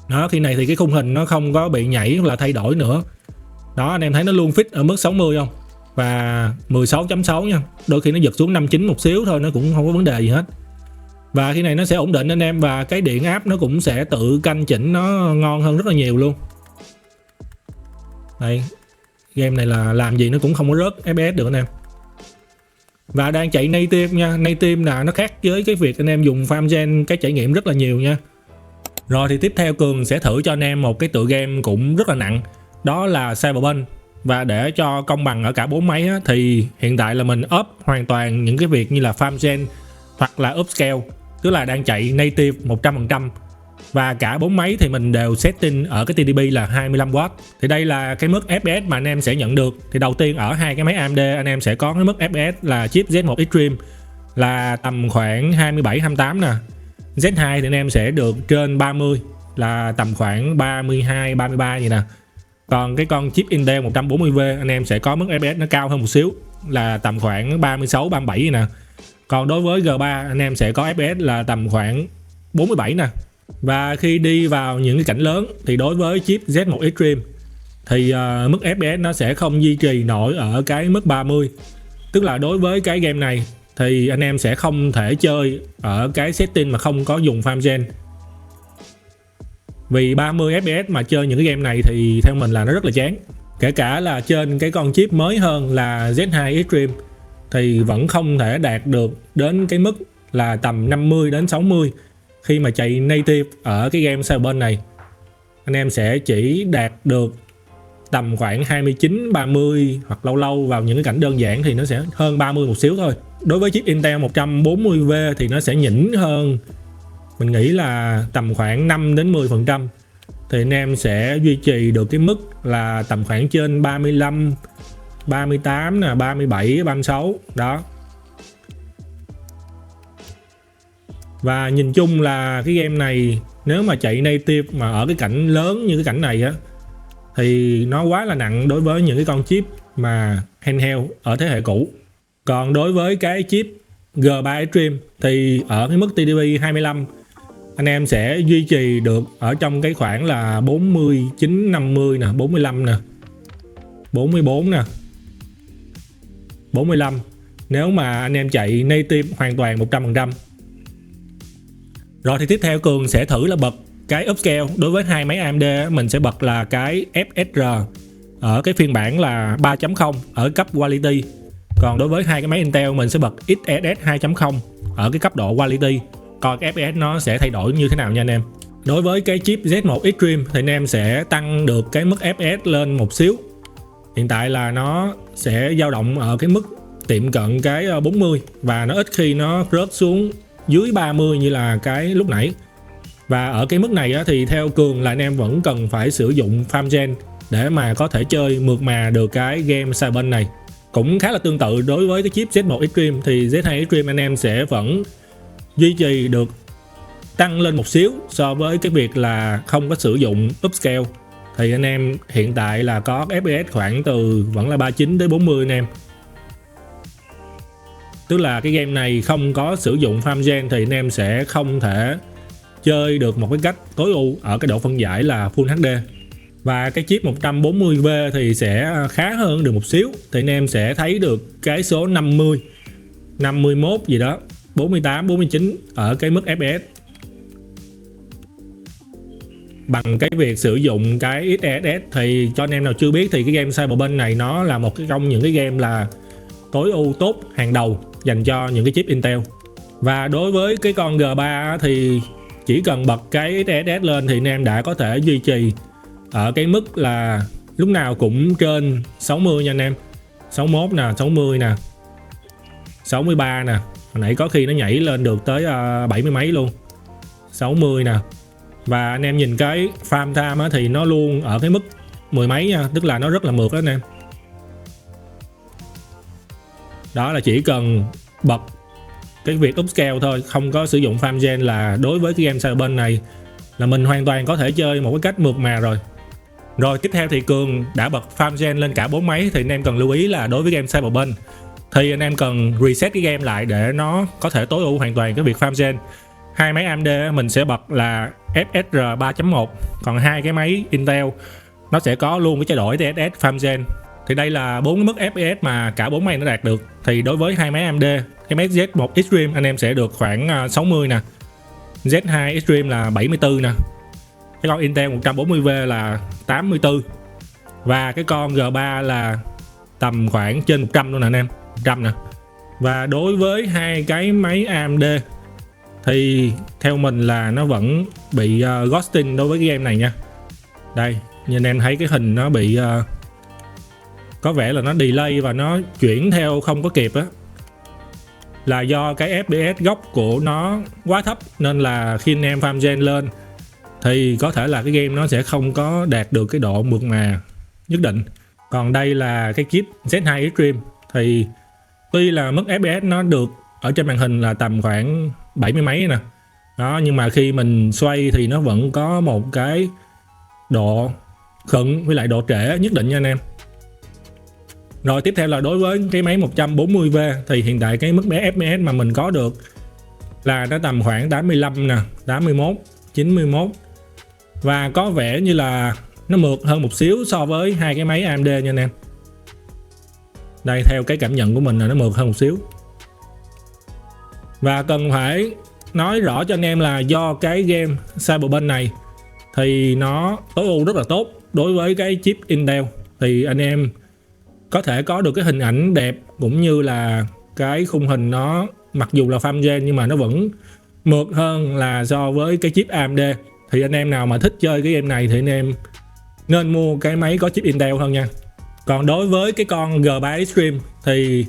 Đó, khi này thì cái khung hình nó không có bị nhảy hoặc là thay đổi nữa. Đó, anh em thấy nó luôn fit ở mức 60 không? Và 16.6 nha. Đôi khi nó giật xuống 59 một xíu thôi, nó cũng không có vấn đề gì hết. Và khi này nó sẽ ổn định anh em, và cái điện áp nó cũng sẽ tự canh chỉnh nó ngon hơn rất là nhiều luôn. Đây, game này là làm gì nó cũng không có rớt FPS được anh em. Và đang chạy native nha. Native là nó khác với cái việc anh em dùng farm gen, cái trải nghiệm rất là nhiều nha. Rồi thì tiếp theo Cường sẽ thử cho anh em một cái tựa game cũng rất là nặng, đó là Cyberpunk. Và để cho công bằng ở cả bốn máy á, thì hiện tại là mình up hoàn toàn những cái việc như là farm gen hoặc là upscale, tức là đang chạy native 100%. Và cả bốn máy thì mình đều setting ở cái TDP là 25W. Thì đây là cái mức FPS mà anh em sẽ nhận được. Thì đầu tiên ở hai cái máy AMD anh em sẽ có cái mức FPS là chip Z1 Extreme là tầm khoảng 27-28 nè. Z2 thì anh em sẽ được trên 30, là tầm khoảng 32-33 gì nè. Còn cái con chip Intel 140V anh em sẽ có mức FPS nó cao hơn một xíu, là tầm khoảng 36-37 gì nè. Còn đối với G3 anh em sẽ có FPS là tầm khoảng 47 nè. Và khi đi vào những cái cảnh lớn thì đối với chip Z1 Extreme thì mức FPS nó sẽ không duy trì nổi ở cái mức 30. Tức là đối với cái game này thì anh em sẽ không thể chơi ở cái setting mà không có dùng farm gen. Vì 30 FPS mà chơi những cái game này thì theo mình là nó rất là chán. Kể cả là trên cái con chip mới hơn là Z2 Extreme thì vẫn không thể đạt được đến cái mức là tầm 50 đến 60. Khi mà chạy native ở cái game Cyberpunk này, anh em sẽ chỉ đạt được tầm khoảng 29-30, hoặc lâu lâu vào những cái cảnh đơn giản thì nó sẽ hơn 30 một xíu thôi. Đối với chip Intel 140V thì nó sẽ nhỉnh hơn, mình nghĩ là tầm khoảng 5-10%. Thì anh em sẽ duy trì được cái mức là tầm khoảng trên 35, 38 nè, 37, 36 đó. Và nhìn chung là cái game này nếu mà chạy native mà ở cái cảnh lớn như cái cảnh này á thì nó quá là nặng đối với những cái con chip mà handheld ở thế hệ cũ. Còn đối với cái chip G3 Extreme thì ở cái mức TDP 25 anh em sẽ duy trì được ở trong cái khoảng là 49-50 nè, 45 nè. 44 nè, 45 nếu mà anh em chạy native hoàn toàn 100%. Rồi thì tiếp theo Cường sẽ thử là bật cái upscale. Đối với hai máy AMD mình sẽ bật là cái FSR ở cái phiên bản là 3.0 ở cấp quality. Còn đối với hai cái máy Intel mình sẽ bật XeSS 2.0 ở cái cấp độ quality. Coi cái FPS nó sẽ thay đổi như thế nào nha anh em. Đối với cái chip Z1 Extreme thì anh em sẽ tăng được cái mức FPS lên một xíu. Hiện tại là nó sẽ dao động ở cái mức tiệm cận cái 40 và nó ít khi nó rớt xuống dưới 30 như là cái lúc nãy. Và ở cái mức này thì theo Cường là anh em vẫn cần phải sử dụng farm gen để mà có thể chơi mượt mà được cái game Cyberpunk này. Cũng khá là tương tự đối với cái chip Z1 Extreme thì Z2 Extreme anh em sẽ vẫn duy trì được tăng lên một xíu so với cái việc là không có sử dụng upscale. Thì anh em hiện tại là có FPS khoảng từ vẫn là 39 tới 40 anh em. Tức là cái game này không có sử dụng farm gen thì anh em sẽ không thể chơi được một cái cách tối ưu ở cái độ phân giải là Full HD. Và cái chip 140V thì sẽ khá hơn được một xíu. Thì anh em sẽ thấy được cái số 50, 51 gì đó, 48, 49 ở cái mức FPS. Bằng cái việc sử dụng cái XeSS thì cho anh em nào chưa biết thì cái game Cyberpunk này nó là một trong những cái game là tối ưu tốt hàng đầu dành cho những cái chip Intel. Và đối với cái con G3 thì chỉ cần bật cái XeSS lên thì anh em đã có thể duy trì ở cái mức là lúc nào cũng trên 60 nha anh em. 61 nè, 60 nè, 63 nè. Hồi nãy có khi nó nhảy lên được tới 70 mấy luôn. 60 nè. Và anh em nhìn cái farm time thì nó luôn ở cái mức 10 mấy nha, tức là nó rất là mượt đó anh em. Đó là chỉ cần bật cái việc upscale thôi, không có sử dụng farm gen là đối với cái game Cyberpunk này là mình hoàn toàn có thể chơi một cái cách mượt mà rồi. Rồi tiếp theo thì Cường đã bật farm gen lên cả 4 máy thì anh em cần lưu ý là đối với game Cyberpunk thì anh em cần reset cái game lại để nó có thể tối ưu hoàn toàn cái việc farm gen. Hai máy AMD mình sẽ bật là FSR 3.1, còn hai cái máy Intel nó sẽ có luôn cái chế độ XeSS farm gen. Thì đây là 4 mức FPS mà cả 4 máy nó đạt được. Thì đối với hai máy AMD, cái máy Z1 Extreme anh em sẽ được khoảng 60 nè, Z2 Extreme là 74 nè, cái con Intel 140V là 84 và cái con G3 là tầm khoảng trên 100 luôn nè anh em, 100 nè. Và đối với hai cái máy AMD thì theo mình là nó vẫn bị ghosting đối với cái game này nha. Đây, như anh em thấy cái hình nó bị có vẻ là nó delay và nó chuyển theo không có kịp á. Là do cái FPS gốc của nó quá thấp nên là khi anh em farm gen lên thì có thể là cái game nó sẽ không có đạt được cái độ mượt mà nhất định. Còn đây là cái chip Z2 Extreme thì tuy là mức FPS nó được ở trên màn hình là tầm khoảng 70 mấy nè. Đó, nhưng mà khi mình xoay thì nó vẫn có một cái độ khựng với lại độ trễ nhất định nha anh em. Rồi tiếp theo là đối với cái máy 140V thì hiện tại cái mức FPS mà mình có được là nó tầm khoảng 85 nè, 81, 91. Và có vẻ như là nó mượt hơn một xíu so với hai cái máy AMD nha anh em. Đây, theo cái cảm nhận của mình là nó mượt hơn một xíu. Và cần phải nói rõ cho anh em là do cái game Cyberpunk này thì nó tối ưu rất là tốt đối với cái chip Intel. Thì anh em có thể có được cái hình ảnh đẹp cũng như là cái khung hình nó mặc dù là farm gen nhưng mà nó vẫn mượt hơn là so với cái chip AMD. Thì anh em nào mà thích chơi cái game này thì anh em nên mua cái máy có chip Intel hơn nha. Còn đối với cái con G3 Extreme thì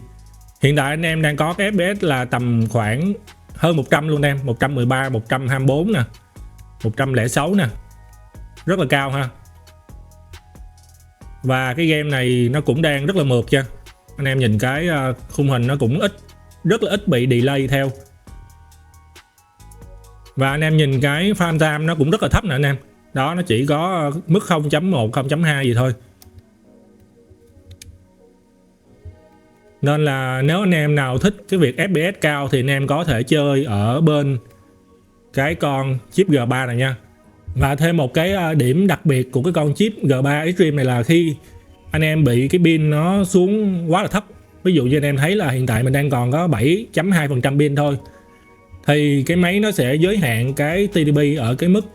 hiện tại anh em đang có cái FPS là tầm khoảng hơn 100 luôn em, 113, 124 nè, 106 nè. Rất là cao ha. Và cái game này nó cũng đang rất là mượt nha. Anh em nhìn cái khung hình nó cũng rất là ít bị delay theo. Và anh em nhìn cái farm time nó cũng rất là thấp nè anh em. Đó, nó chỉ có mức 0.1, 0.2 gì thôi. Nên là nếu anh em nào thích cái việc FPS cao thì anh em có thể chơi ở bên cái con chip G3 này nha. Và thêm một cái điểm đặc biệt của cái con chip G3 Extreme này là khi anh em bị cái pin nó xuống quá là thấp. Ví dụ như anh em thấy là hiện tại mình đang còn có 7.2% pin thôi, thì cái máy nó sẽ giới hạn cái TDP ở cái mức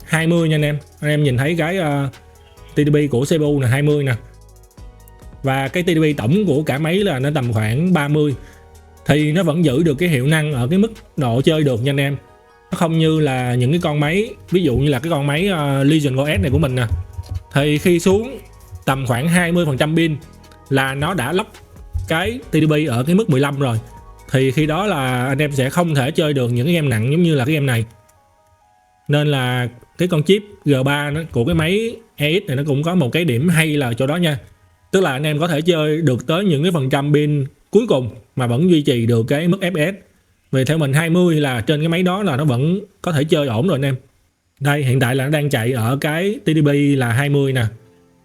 20 nha anh em. Anh em nhìn thấy cái TDP của CPU là 20 nè, và cái TDP tổng của cả máy là nó tầm khoảng 30, thì nó vẫn giữ được cái hiệu năng ở cái mức độ chơi được nha anh em. Nó không như là những cái con máy, ví dụ như là cái con máy Legion OS này của mình nè, thì khi xuống tầm khoảng 20% pin là nó đã lắp cái TDP ở cái mức 15 rồi, thì khi đó là anh em sẽ không thể chơi được những cái game nặng giống như là cái game này. Nên là cái con chip G3 nó, của cái máy EX này nó cũng có một cái điểm hay là chỗ đó nha. Tức là anh em có thể chơi được tới những cái phần trăm pin cuối cùng mà vẫn duy trì được cái mức FPS. Vì theo mình 20 là trên cái máy đó là nó vẫn có thể chơi ổn rồi anh em. Đây hiện tại là nó đang chạy ở cái TDP là 20 nè,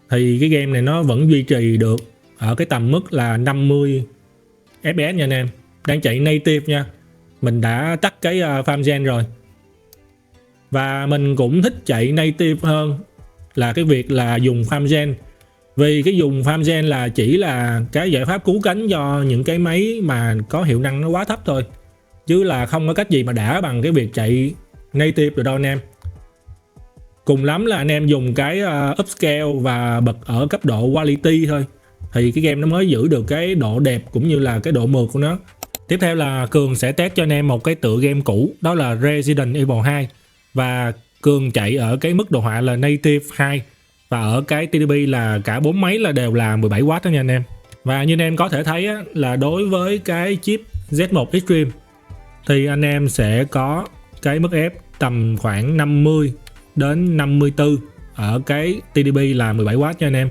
thì cái game này nó vẫn duy trì được ở cái tầm mức là 50 FPS nha anh em. Đang chạy native nha, mình đã tắt cái farm gen rồi. Và mình cũng thích chạy native hơn là cái việc là dùng farm gen. Vì cái dùng farm gen là chỉ là cái giải pháp cứu cánh cho những cái máy mà có hiệu năng nó quá thấp thôi, chứ là không có cách gì mà đã bằng cái việc chạy native được đâu anh em. Cùng lắm là anh em dùng cái upscale và bật ở cấp độ quality thôi, thì cái game nó mới giữ được cái độ đẹp cũng như là cái độ mượt của nó. Tiếp theo là Cường sẽ test cho anh em một cái tựa game cũ, đó là Resident Evil 2. Và Cường chạy ở cái mức đồ họa là native 2, và ở cái TDP là cả 4 máy là đều là 17W đó nha anh em. Và như anh em có thể thấy á, là đối với cái chip Z1 Extreme thì anh em sẽ có cái mức ép tầm khoảng 50 đến 54 ở cái TDP là 17W nha anh em.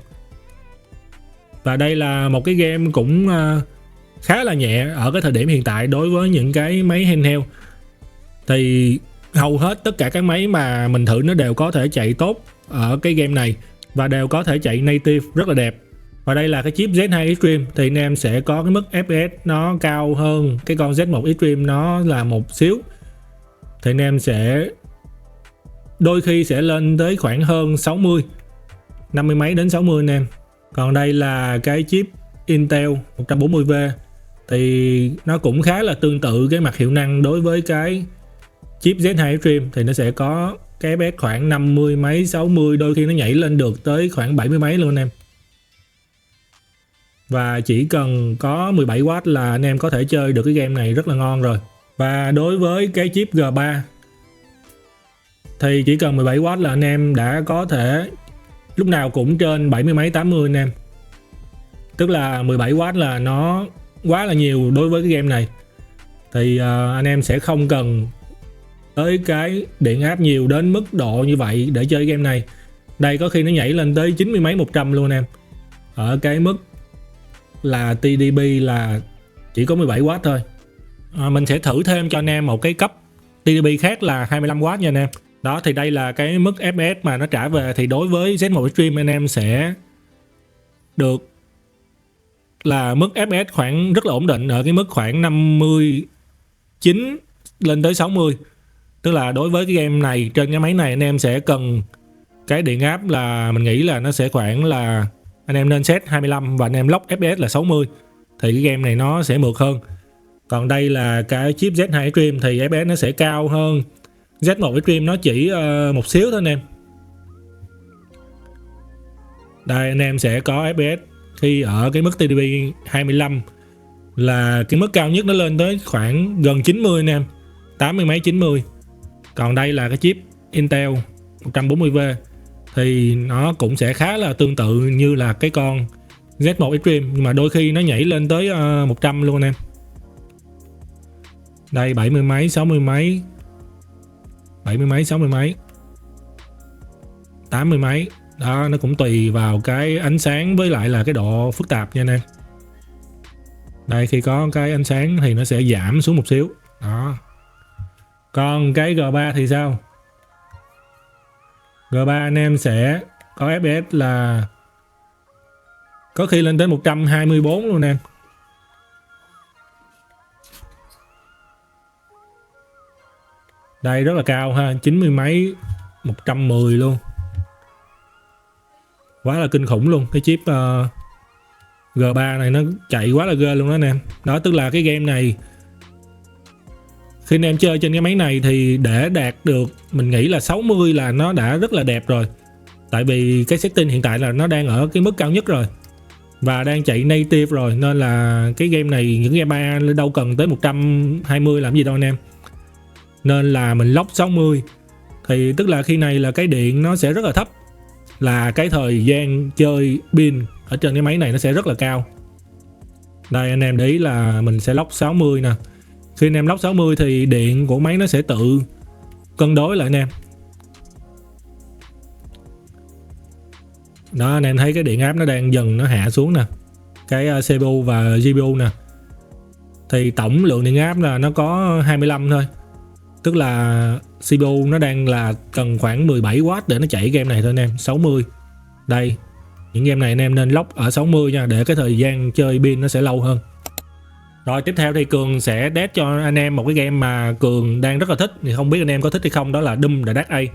Và đây là một cái game cũng khá là nhẹ ở cái thời điểm hiện tại đối với những cái máy handheld. Thì hầu hết tất cả các máy mà mình thử nó đều có thể chạy tốt ở cái game này và đều có thể chạy native rất là đẹp. Và đây là cái chip Z2 Extreme thì anh em sẽ có cái mức FPS nó cao hơn cái con Z1 Extreme nó là một xíu. Thì anh em sẽ đôi khi sẽ lên tới khoảng hơn 60, 50 mấy đến 60 anh em. Còn đây là cái chip Intel 140V thì nó cũng khá là tương tự cái mặt hiệu năng đối với cái chip Z2 Extreme, thì nó sẽ có cái FPS khoảng 50 mấy 60, đôi khi nó nhảy lên được tới khoảng 70 mấy luôn anh em. Và chỉ cần có 17W là anh em có thể chơi được cái game này rất là ngon rồi. Và đối với cái chip G3 thì chỉ cần 17W là anh em đã có thể lúc nào cũng trên 70 mấy 80 anh em. Tức là 17W là nó quá là nhiều đối với cái game này. Thì anh em sẽ không cần tới cái điện áp nhiều đến mức độ như vậy để chơi game này. Đây có khi nó nhảy lên tới 90 mấy 100 luôn em. Ở cái mức là TDP là chỉ có 17W thôi. Mình sẽ thử thêm cho anh em một cái cấp TDP khác là 25W nha anh em. Đó thì đây là cái mức FPS mà nó trả về. Thì đối với Z1 Extreme anh em sẽ được là mức FPS khoảng rất là ổn định ở cái mức khoảng 59 lên tới 60. Tức là đối với cái game này trên cái máy này anh em sẽ cần cái điện áp là mình nghĩ là nó sẽ khoảng là anh em nên set 25 và anh em lock FPS là 60 thì cái game này nó sẽ mượt hơn. Còn đây là cái chip Z2 Extreme thì FPS nó sẽ cao hơn Z1 Extreme, nó chỉ một xíu thôi anh em. Đây anh em sẽ có FPS khi ở cái mức TDP 25 là cái mức cao nhất nó lên tới khoảng gần 90 anh em, 80 mấy 90. Còn đây là cái chip Intel 140V thì nó cũng sẽ khá là tương tự như là cái con Z1 Extreme, nhưng mà đôi khi nó nhảy lên tới 100 luôn anh em. Đây 70 mấy 60 mấy 70 mấy 60 mấy 80 mấy. Đó, nó cũng tùy vào cái ánh sáng với lại là cái độ phức tạp nha anh em. Đây khi có cái ánh sáng thì nó sẽ giảm xuống một xíu. Đó. Còn cái G3 thì sao? G3 anh em sẽ có FPS là có khi lên tới 124 luôn em. Đây rất là cao ha, 90 mấy 110 luôn. Quá là kinh khủng luôn. Cái chip G3 này nó chạy quá là ghê luôn đó anh em. Đó, tức là cái game này khi anh em chơi trên cái máy này thì để đạt được, mình nghĩ là 60 là nó đã rất là đẹp rồi. Tại vì cái setting hiện tại là nó đang ở cái mức cao nhất rồi và đang chạy native rồi, nên là cái game này, những game 3 đâu cần tới 120 làm gì đâu anh em. Nên là mình lock 60 thì tức là khi này là cái điện nó sẽ rất là thấp, là cái thời gian chơi pin ở trên cái máy này nó sẽ rất là cao. Đây anh em để ý là mình sẽ lock 60 nè. Khi anh em lock 60 thì điện của máy nó sẽ tự cân đối lại anh em. Đó, anh em thấy cái điện áp nó đang dần nó hạ xuống nè, cái CPU và GPU nè. Thì tổng lượng điện áp là nó có 25 thôi. Tức là CPU nó đang là cần khoảng 17W để nó chạy game này thôi anh em. 60. Đây, những game này anh em nên lock ở 60 nha, để cái thời gian chơi pin nó sẽ lâu hơn. Rồi tiếp theo thì Cường sẽ test cho anh em một cái game mà Cường đang rất là thích, thì không biết anh em có thích hay không, đó là Doom The Dark Age.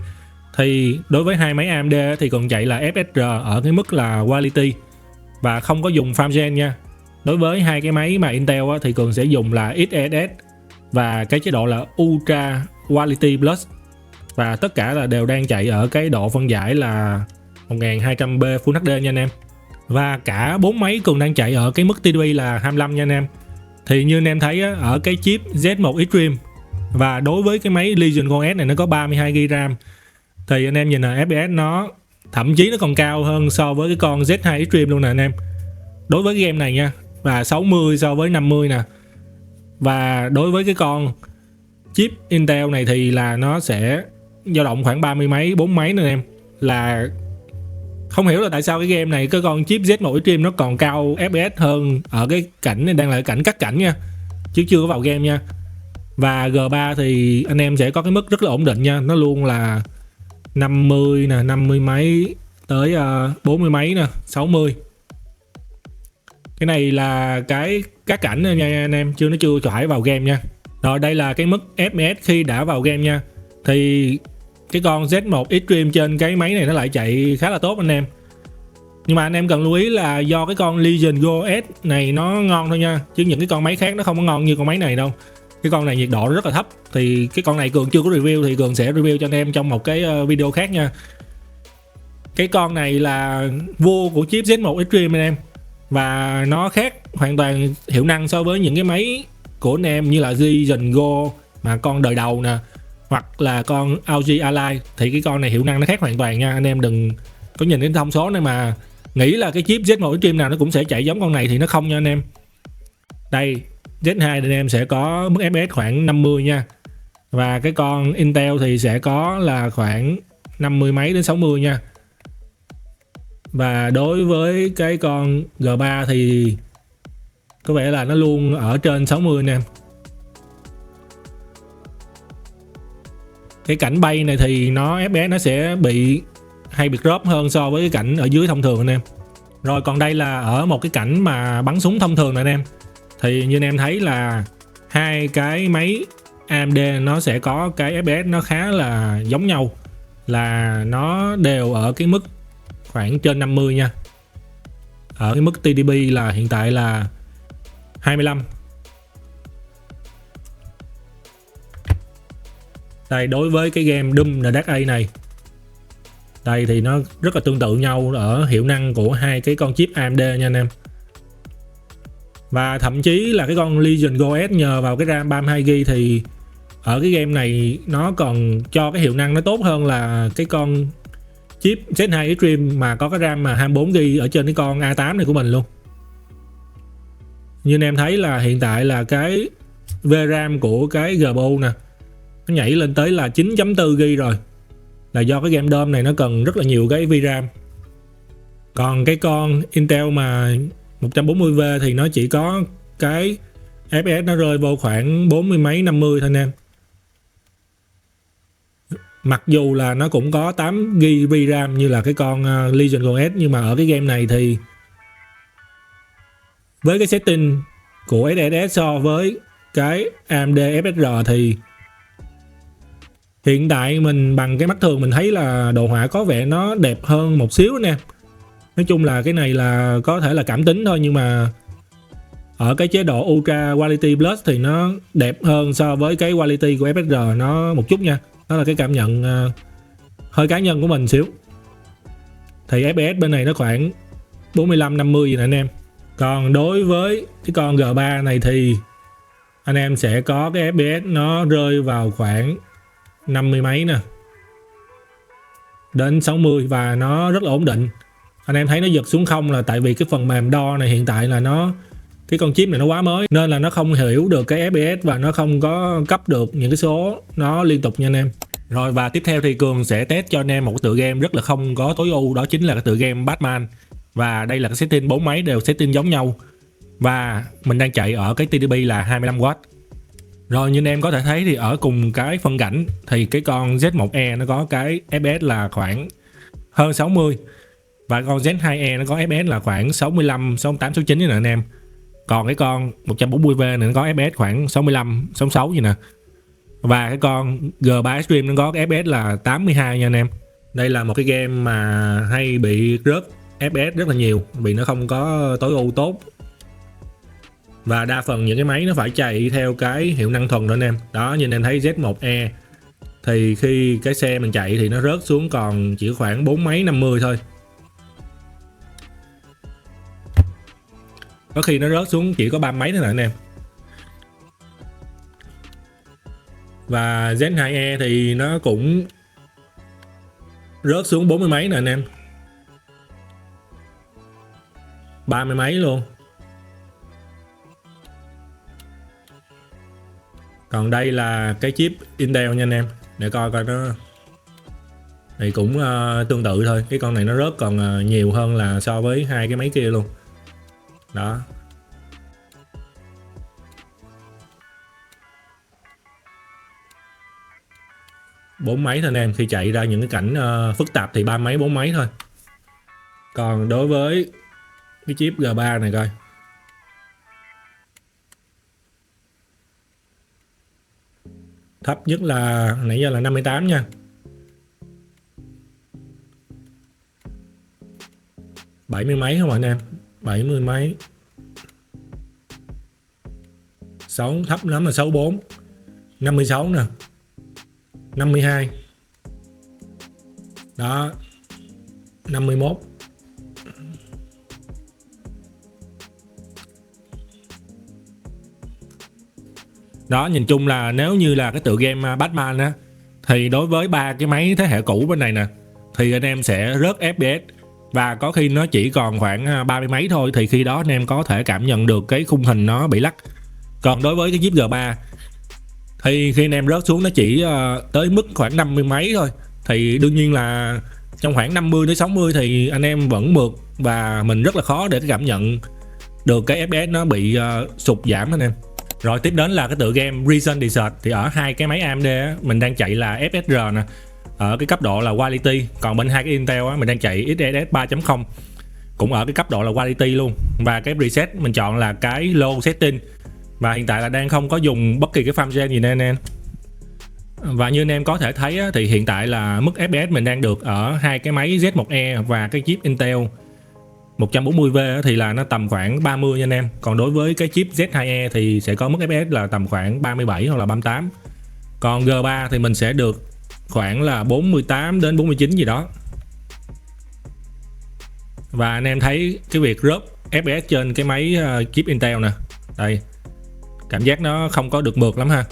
Thì đối với hai máy AMD thì Cường chạy là FSR ở cái mức là quality và không có dùng farm gen nha. Đối với hai cái máy mà Intel thì Cường sẽ dùng là XeSS và cái chế độ là Ultra Quality Plus, và tất cả là đều đang chạy ở cái độ phân giải là 1200p Full HD nha anh em. Và cả 4 máy Cường đang chạy ở cái mức TDP là 25 nha anh em. Thì như anh em thấy ở cái chip Z1 Extreme và đối với cái máy Legion Go S này nó có 32GB RAM, thì anh em nhìn là FPS nó thậm chí nó còn cao hơn so với cái con Z2 Extreme luôn nè anh em. Đối với cái game này nha, và 60 so với 50 nè. Và đối với cái con chip Intel này thì là nó sẽ dao động khoảng 30 mấy, 4 mấy nè anh em. Là không hiểu là tại sao cái game này cái con chip Z1 Extreme nó còn cao FPS hơn ở cái cảnh này, đang là cảnh cắt cảnh nha, chứ chưa có vào game nha. Và G3 thì anh em sẽ có cái mức rất là ổn định nha, nó luôn là 50 nè, 50 mấy tới 40 mấy nè, 60. Cái này là cái cắt cảnh nha anh em, nó chưa phải vào game nha. Rồi đây là cái mức FPS khi đã vào game nha. Thì cái con Z1 Extreme trên cái máy này nó lại chạy khá là tốt anh em. Nhưng mà anh em cần lưu ý là do cái con Legion Go S này nó ngon thôi nha, chứ những cái con máy khác nó không có ngon như con máy này đâu. Cái con này nhiệt độ rất là thấp. Thì cái con này Cường chưa có review, thì Cường sẽ review cho anh em trong một cái video khác nha. Cái con này là vua của chip Z1 Extreme anh em, và nó khác hoàn toàn hiệu năng so với những cái máy của anh em như là Legion Go mà con đời đầu nè, hoặc là con ROG Ally. Thì cái con này hiệu năng nó khác hoàn toàn nha. Anh em đừng có nhìn cái thông số này mà nghĩ là cái chip Z1 Extreme nào nó cũng sẽ chạy giống con này, thì nó không nha anh em. Đây, Z2 thì anh em sẽ có mức FPS khoảng 50 nha. Và cái con Intel thì sẽ có là khoảng 50 mấy đến 60 nha. Và đối với cái con G3 thì có vẻ là nó luôn ở trên 60 anh em. Cái cảnh bay này thì nó FPS nó sẽ bị drop hơn so với cái cảnh ở dưới thông thường anh em. Rồi còn đây là ở một cái cảnh mà bắn súng thông thường này anh em. Thì như anh em thấy là hai cái máy AMD nó sẽ có cái FPS nó khá là giống nhau, là nó đều ở cái mức khoảng trên 50 nha. Ở cái mức TDP là hiện tại là 25. Đây, đối với cái game Doom The Dark Age này, đây thì nó rất là tương tự nhau ở hiệu năng của hai cái con chip AMD nha anh em. Và thậm chí là cái con Legion Go S nhờ vào cái RAM 32GB thì ở cái game này nó còn cho cái hiệu năng nó tốt hơn là cái con chip Z2 Extreme mà có cái RAM mà 24GB ở trên cái con A8 này của mình luôn. Như anh em thấy là hiện tại là cái VRAM của cái GPU nè, nó nhảy lên tới là 9.4GB rồi. Là do cái game Doom này nó cần rất là nhiều cái VRAM. Còn cái con Intel mà 140V thì nó chỉ có cái FPS nó rơi vô khoảng 40 mấy 50 thôi anh em. Mặc dù là nó cũng có 8GB VRAM như là cái con Legion Go S, nhưng mà ở cái game này thì với cái setting của SSD so với cái AMD FSR thì hiện tại mình bằng cái mắt thường mình thấy là đồ họa có vẻ nó đẹp hơn một xíu nè. Nói chung là cái này là có thể là cảm tính thôi, nhưng mà ở cái chế độ Ultra Quality Plus thì nó đẹp hơn so với cái quality của FSR nó một chút nha. Đó là cái cảm nhận hơi cá nhân của mình xíu. Thì FPS bên này nó khoảng 45-50 gì nè anh em. Còn đối với cái con G3 này thì anh em sẽ có cái FPS nó rơi vào khoảng 50 mấy nè, đến 60, và nó rất là ổn định. Anh em thấy nó giật xuống không là tại vì cái phần mềm đo này hiện tại là cái con chip này nó quá mới, nên là nó không hiểu được cái FPS và nó không có cấp được những cái số nó liên tục nha anh em. Rồi, và tiếp theo thì Cường sẽ test cho anh em một cái tựa game rất là không có tối ưu, đó chính là cái tựa game Batman. Và đây là cái setting 4 máy đều setting giống nhau, và mình đang chạy ở cái TDP là 25W. Rồi, như anh em có thể thấy thì ở cùng cái phân cảnh thì cái con Z1E nó có cái FPS là khoảng hơn 60, và con Z2E nó có FPS là khoảng 65, 68, 69 nè anh em. Còn cái con 140V này nó có FPS khoảng 65, 66 gì nè. Và cái con G3 Extreme nó có cái FPS là 82 nha anh em. Đây là một cái game mà hay bị rớt FPS rất là nhiều vì nó không có tối ưu tốt. Và đa phần những cái máy nó phải chạy theo cái hiệu năng thuần đó anh em. Đó, như anh em thấy Z1E thì khi cái xe mình chạy thì nó rớt xuống còn chỉ khoảng 4 mấy 50 thôi. Có khi nó rớt xuống chỉ có 3 mấy thôi nè anh em. Và Z2E thì nó cũng rớt xuống 40 mấy nè anh em, 30 mấy luôn. Còn đây là cái chip Intel nha anh em, để coi coi nó thì cũng tương tự thôi. Cái con này nó rớt còn nhiều hơn là so với hai cái máy kia luôn. Đó. Bốn máy thôi anh em, khi chạy ra những cái cảnh phức tạp thì ba mấy bốn mấy thôi. Còn đối với cái chip G3 này coi, thấp nhất là nãy giờ là 58 nha. Bảy mươi mấy không anh em, 70 mấy. 6 thấp lắm là 64, 56 nè, 52. Đó, 51. Đó, nhìn chung là nếu như là cái tựa game Batman á, thì đối với ba cái máy thế hệ cũ bên này nè, thì anh em sẽ rớt FPS, và có khi nó chỉ còn khoảng 30 mấy thôi, thì khi đó anh em có thể cảm nhận được cái khung hình nó bị lắc. Còn đối với cái chip G3 thì khi anh em rớt xuống nó chỉ tới mức khoảng 50 mấy thôi, thì đương nhiên là trong khoảng 50 đến 60 thì anh em vẫn mượt, và mình rất là khó để cảm nhận được cái FPS nó bị sụt giảm anh em. Rồi tiếp đến là cái tựa game Reason Desert, thì ở hai cái máy AMD á, mình đang chạy là FSR nè, ở cái cấp độ là Quality. Còn bên hai cái Intel á, mình đang chạy XeSS 3.0, cũng ở cái cấp độ là Quality luôn. Và cái preset mình chọn là cái low setting, và hiện tại là đang không có dùng bất kỳ cái farm gen gì nè anh em. Và như anh em có thể thấy á, thì hiện tại là mức FPS mình đang được ở hai cái máy Z1E và cái chip Intel 140V thì là nó tầm khoảng 30 nha anh em. Còn đối với cái chip Z2E thì sẽ có mức FPS là tầm khoảng 37 hoặc là 38. Còn G3 thì mình sẽ được khoảng là 48 đến 49 gì đó. Và anh em thấy cái việc rớt FPS trên cái máy chip Intel nè, đây, cảm giác nó không có được mượt lắm ha.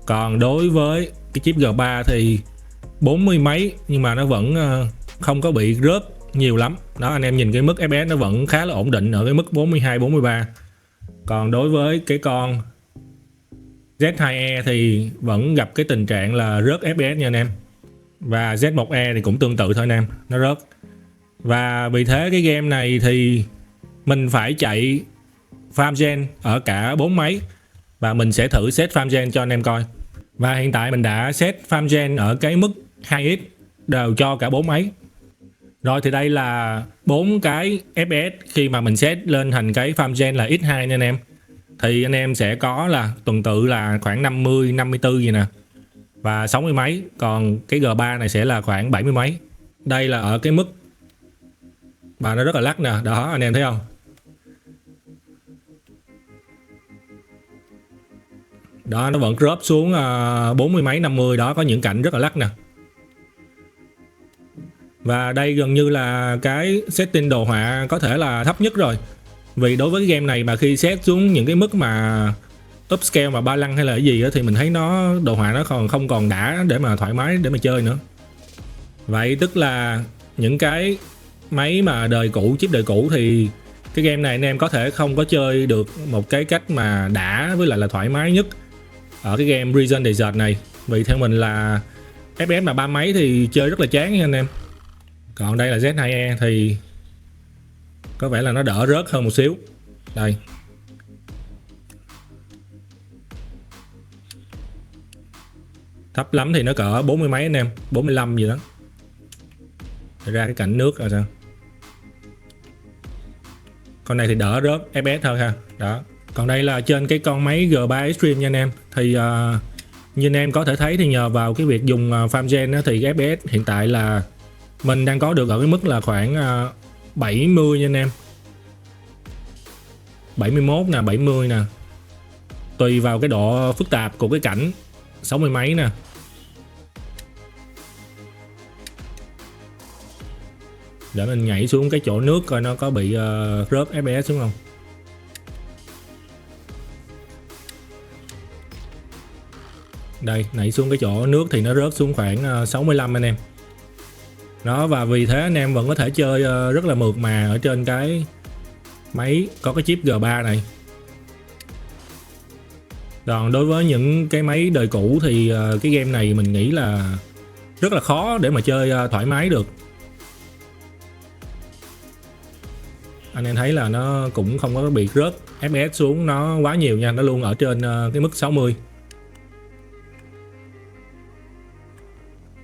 Còn đối với cái chip G3 thì 40 mấy nhưng mà nó vẫn không có bị rớt nhiều lắm. Đó, anh em nhìn cái mức FPS nó vẫn khá là ổn định ở cái mức 42, 43. Còn đối với cái con Z2E thì vẫn gặp cái tình trạng là rớt FPS nha anh em. Và Z1E thì cũng tương tự thôi anh em, nó rớt. Và vì thế cái game này thì mình phải chạy farm gen ở cả 4 máy, và mình sẽ thử set farm gen cho anh em coi. Và hiện tại mình đã set farm gen ở cái mức 2x đều cho cả 4 máy. Rồi thì đây là 4 cái FPS khi mà mình set lên thành cái farm gen là x2 nha anh em. Thì anh em sẽ có là tuần tự là khoảng 50, 54 gì nè, và 60 mấy. Còn cái G3 này sẽ là khoảng 70 mấy. Đây là ở cái mức và nó rất là lắc nè, đó anh em thấy không? Đó, nó vẫn drop xuống 40 mấy 50, đó có những cảnh rất là lắc nè. Và đây gần như là cái setting đồ họa có thể là thấp nhất rồi. Vì đối với cái game này mà khi set xuống những cái mức mà upscale mà ba lăng hay là cái gì đó, thì mình thấy nó đồ họa nó còn không còn đã để mà thoải mái để mà chơi nữa. Vậy tức là những cái máy mà đời cũ, chip đời cũ thì cái game này anh em có thể không có chơi được một cái cách mà đã với lại là thoải mái nhất ở cái game Prison Desert này. Vì theo mình là FPS mà ba mấy thì chơi rất là chán nha anh em. Còn đây là Z2E thì có vẻ là nó đỡ rớt hơn một xíu. Đây. Thấp lắm thì nó cỡ 40 mấy anh em, 45 gì đó. Để ra cái cảnh nước rồi sao. Con này thì đỡ rớt FPS hơn ha. Đó. Còn đây là trên cái con máy G3 Extreme nha anh em. Thì như anh em có thể thấy thì nhờ vào cái việc dùng farm gen đó, thì cái FPS hiện tại là mình đang có được ở cái mức là khoảng 70 nha anh em. 71 nè, 70 nè. Tùy vào cái độ phức tạp của cái cảnh, 60 mấy nè. Để mình nhảy xuống cái chỗ nước coi nó có bị rớt FPS xuống không. Đây, nhảy xuống cái chỗ nước thì nó rớt xuống khoảng 65 anh em. Đó, và vì thế anh em vẫn có thể chơi rất là mượt mà ở trên cái máy có cái chip G3 này. Còn đối với những cái máy đời cũ thì cái game này mình nghĩ là rất là khó để mà chơi thoải mái được. Anh em thấy là nó cũng không có bị rớt FPS xuống nó quá nhiều nha, nó luôn ở trên cái mức 60.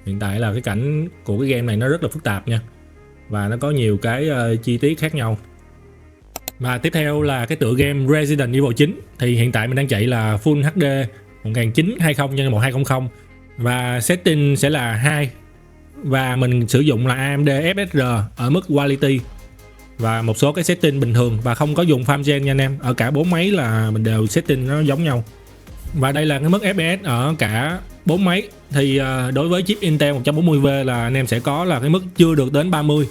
Hiện tại là cái cảnh của cái game này nó rất là phức tạp nha, và nó có nhiều cái chi tiết khác nhau. Và tiếp theo là cái tựa game Resident Evil 9. Thì hiện tại mình đang chạy là Full HD 1920 x 1200 và setting sẽ là 2. Và mình sử dụng là AMD FSR ở mức quality và một số cái setting bình thường, và không có dùng farm gen nha anh em. Ở cả 4 máy là mình đều setting nó giống nhau. Và đây là cái mức FPS ở cả 4 máy. Thì đối với chip Intel 140V là anh em sẽ có là cái mức chưa được đến 30.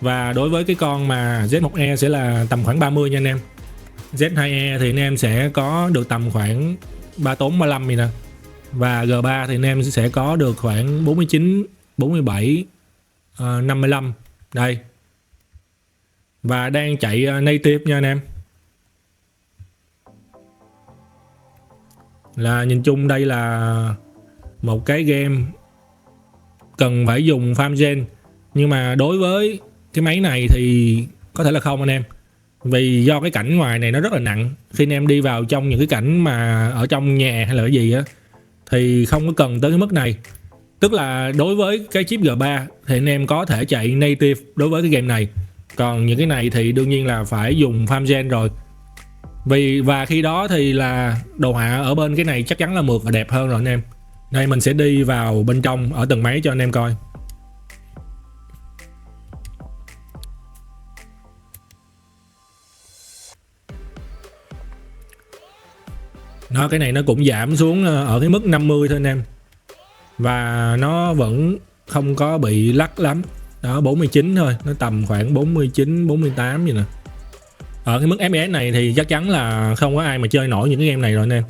Và đối với cái con mà Z1E sẽ là tầm khoảng 30 nha anh em. Z2E thì anh em sẽ có được tầm khoảng 34, 35 này nè. Và G3 thì anh em sẽ có được khoảng 49, 47, 55. Đây. Và đang chạy native nha anh em. Là nhìn chung đây là một cái game cần phải dùng farm gen. Nhưng mà đối với cái máy này thì có thể là không anh em. Vì do cái cảnh ngoài này nó rất là nặng. Khi anh em đi vào trong những cái cảnh mà ở trong nhà hay là cái gì á, thì không có cần tới cái mức này. Tức là đối với cái chip G3 thì anh em có thể chạy native đối với cái game này. Còn những cái này thì đương nhiên là phải dùng farm gen rồi. Và khi đó thì là đồ họa ở bên cái này chắc chắn là mượt và đẹp hơn rồi anh em. Đây mình sẽ đi vào bên trong ở từng máy cho anh em coi. Đó, cái này nó cũng giảm xuống ở cái mức 50 thôi anh em. Và nó vẫn không có bị lắc lắm. Đó, 49 thôi, nó tầm khoảng 49, 48 vậy nè. Ở cái mức FPS này thì chắc chắn là không có ai mà chơi nổi những cái game này rồi anh em.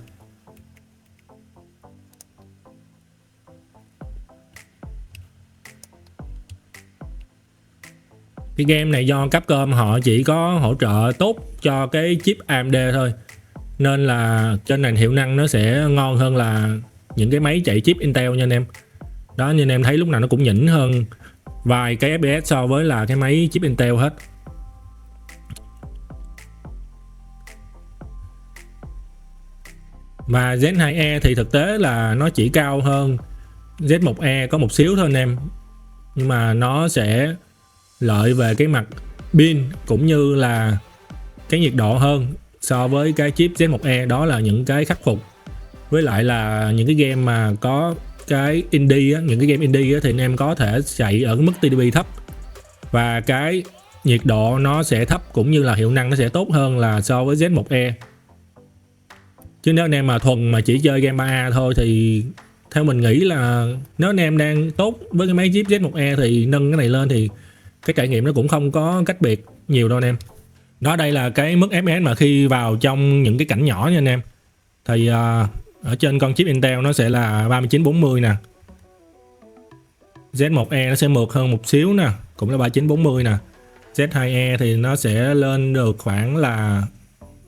Cái game này do Capcom họ chỉ có hỗ trợ tốt cho cái chip AMD thôi, nên là trên nền hiệu năng nó sẽ ngon hơn là những cái máy chạy chip Intel nha anh em. Đó, như anh em thấy lúc nào nó cũng nhỉnh hơn vài cái FPS so với là cái máy chip Intel hết. Và Z2E thì thực tế là nó chỉ cao hơn Z1E có một xíu thôi anh em. Nhưng mà nó sẽ lợi về cái mặt pin cũng như là cái nhiệt độ hơn so với cái chip Z1E. Đó là những cái khắc phục. Với lại là những cái game mà có cái indie á, những cái game indie á, thì anh em có thể chạy ở cái mức TDP thấp. Và cái nhiệt độ nó sẽ thấp cũng như là hiệu năng nó sẽ tốt hơn là so với Z1E. Chứ nếu anh em mà thuần mà chỉ chơi game 3A thôi thì theo mình nghĩ là nếu anh em đang tốt với cái máy chip Z1E thì nâng cái này lên thì cái trải nghiệm nó cũng không có cách biệt nhiều đâu anh em. Đó, đây là cái mức FPS mà khi vào trong những cái cảnh nhỏ nha anh em. Thì ở trên con chip Intel nó sẽ là 3940 nè. Z1E nó sẽ mượt hơn một xíu nè, cũng là 3940 nè. Z2E thì nó sẽ lên được khoảng là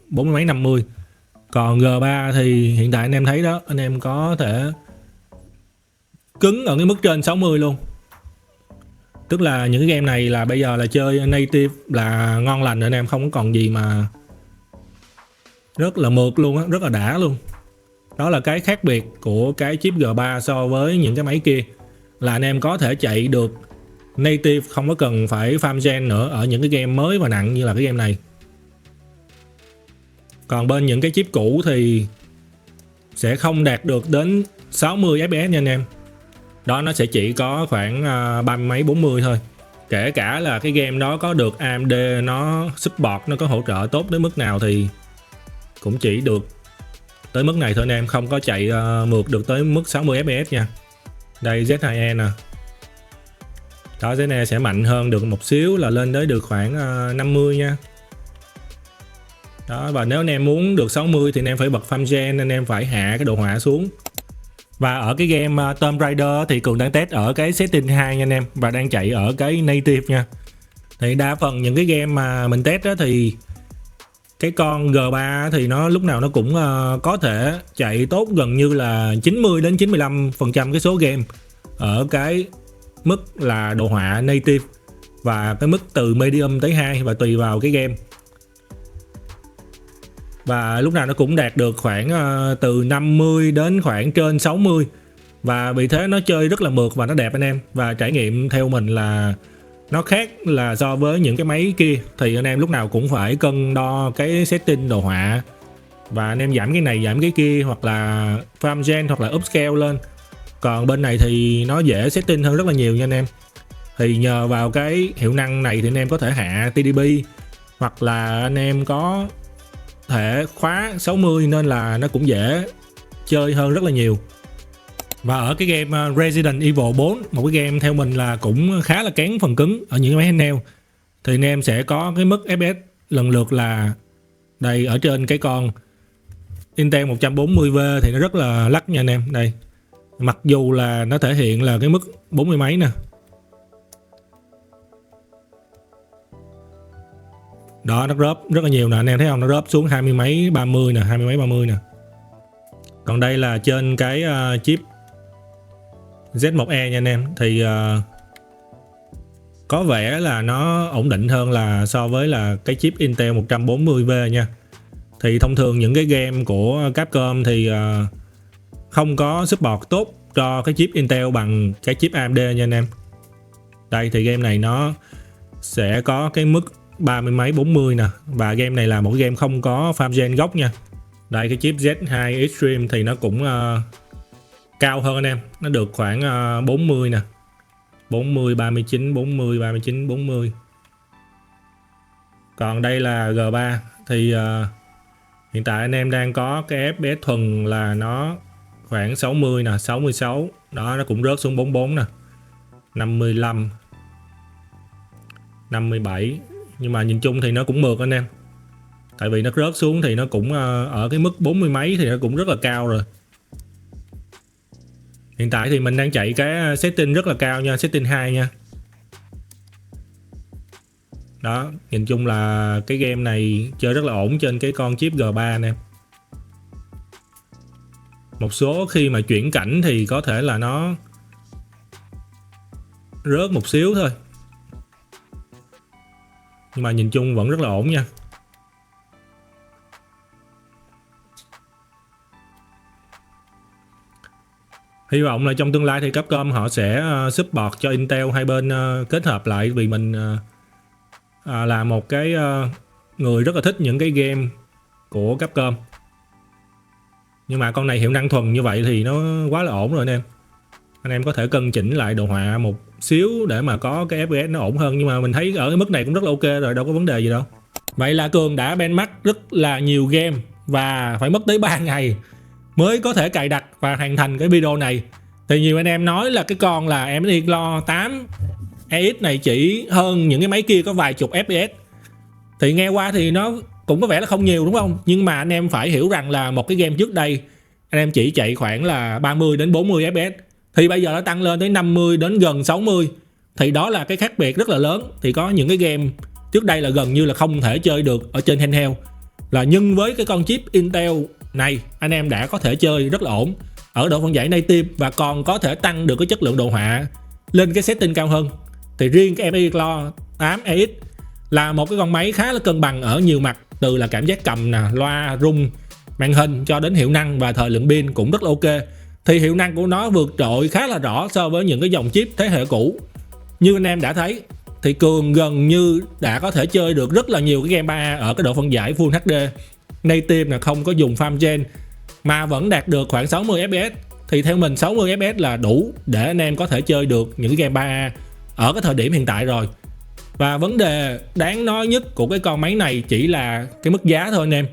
40 mấy 50. Còn G3 thì hiện tại anh em thấy đó, anh em có thể cứng ở cái mức trên 60 luôn. Tức là những cái game này là bây giờ là chơi native là ngon lành rồi anh em, không còn gì mà rất là mượt luôn á, rất là đã luôn. Đó là cái khác biệt của cái chip G3 so với những cái máy kia, là anh em có thể chạy được native, không có cần phải farm gen nữa ở những cái game mới và nặng như là cái game này. Còn bên những cái chip cũ thì sẽ không đạt được đến 60 FPS nha anh em. Đó, nó sẽ chỉ có khoảng 30 mấy 40 thôi. Kể cả là cái game đó có được AMD nó support, nó có hỗ trợ tốt đến mức nào thì cũng chỉ được tới mức này thôi anh em, không có chạy mượt được tới mức 60 FPS nha. Đây Z2E nè. Đó, Z2E sẽ mạnh hơn được một xíu là lên tới được khoảng 50 nha. Đó, và nếu anh em muốn được 60 thì anh em phải bật farm gen, anh em phải hạ cái đồ họa xuống. Và ở cái game Tomb Raider thì Cường đang test ở cái setting 2 nha anh em, và đang chạy ở cái native nha. Thì đa phần những cái game mà mình test đó thì cái con G3 thì nó lúc nào nó cũng có thể chạy tốt gần như là 90 đến 95% cái số game ở cái mức là đồ họa native, và cái mức từ medium tới 2 và tùy vào cái game. Và lúc nào nó cũng đạt được khoảng từ 50 đến khoảng trên 60. Và vì thế nó chơi rất là mượt và nó đẹp anh em. Và trải nghiệm theo mình là nó khác là so với những cái máy kia. Thì anh em lúc nào cũng phải cân đo cái setting đồ họa, và anh em giảm cái này giảm cái kia, hoặc là farm gen hoặc là upscale lên. Còn bên này thì nó dễ setting hơn rất là nhiều nha anh em. Thì nhờ vào cái hiệu năng này thì anh em có thể hạ TDP, hoặc là anh em có thể khóa 60 nên là nó cũng dễ chơi hơn rất là nhiều. Và ở cái game Resident Evil 4, một cái game theo mình là cũng khá là kén phần cứng ở những máy handheld, thì anh em sẽ có cái mức FPS lần lượt là đây, ở trên cái con Intel 140V thì nó rất là lắc nha anh em. Đây, mặc dù là nó thể hiện là cái mức 40 mấy nè. Đó, nó drop rất là nhiều nè anh em thấy không, nó drop xuống 20 mấy 30 nè, 20 mấy 30 nè. Còn đây là trên cái chip Z1E nha anh em, thì có vẻ là nó ổn định hơn là so với là cái chip Intel 140V nha. Thì thông thường những cái game của Capcom thì không có support tốt cho cái chip Intel bằng cái chip AMD nha anh em. Đây thì game này nó sẽ có cái mức 30 mấy 40 nè, và game này là một game không có farm gen gốc nha. Đây, cái chip Z2 Extreme thì nó cũng cao hơn anh em, nó được khoảng 40 nè, 40 39 40 39 40. Còn đây là G3 thì hiện tại anh em đang có cái FPS thuần là nó khoảng 60 nè, 66. Đó, nó cũng rớt xuống 44 nè, 55 57. Nhưng mà nhìn chung thì nó cũng mượt anh em. Tại vì nó rớt xuống thì nó cũng ở cái mức 40 mấy thì nó cũng rất là cao rồi. Hiện tại thì mình đang chạy cái setting rất là cao nha, setting 2 nha. Đó, nhìn chung là cái game này chơi rất là ổn trên cái con chip G3 anh em. Một số khi mà chuyển cảnh thì có thể là nó rớt một xíu thôi, nhưng mà nhìn chung vẫn rất là ổn nha. Hy vọng là trong tương lai thì Capcom họ sẽ support cho Intel, hai bên kết hợp lại, vì mình là một cái người rất là thích những cái game của Capcom. Nhưng mà con này hiệu năng thuần như vậy thì nó quá là ổn rồi anh em. Anh em có thể cân chỉnh lại đồ họa một xíu để mà có cái FPS nó ổn hơn, nhưng mà mình thấy ở cái mức này cũng rất là ok rồi, đâu có vấn đề gì đâu. Vậy là Cường đã benchmark rất là nhiều game và phải mất tới 3 ngày mới có thể cài đặt và hoàn thành cái video này. Thì nhiều anh em nói là cái con là MSI Clone 8 EX này chỉ hơn những cái máy kia có vài chục FPS. Thì nghe qua thì nó cũng có vẻ là không nhiều đúng không? Nhưng mà anh em phải hiểu rằng là một cái game trước đây anh em chỉ chạy khoảng là 30 đến 40 FPS, thì bây giờ nó tăng lên tới 50 đến gần 60. Thì đó là cái khác biệt rất là lớn. Thì có những cái game trước đây là gần như là không thể chơi được ở trên handheld, là nhưng với cái con chip Intel này anh em đã có thể chơi rất là ổn ở độ phân giải native và còn có thể tăng được cái chất lượng đồ họa lên cái setting cao hơn. Thì riêng cái MSI Clone 8 EX là một cái con máy khá là cân bằng ở nhiều mặt, từ là cảm giác cầm nè, loa, rung, màn hình cho đến hiệu năng và thời lượng pin cũng rất là ok. Thì hiệu năng của nó vượt trội khá là rõ so với những cái dòng chip thế hệ cũ. Như anh em đã thấy thì Cường gần như đã có thể chơi được rất là nhiều cái game 3A ở cái độ phân giải Full HD native là không có dùng farm gen mà vẫn đạt được khoảng 60 FPS. Thì theo mình 60 FPS là đủ để anh em có thể chơi được những cái game 3A ở cái thời điểm hiện tại rồi. Và vấn đề đáng nói nhất của cái con máy này chỉ là cái mức giá thôi anh em.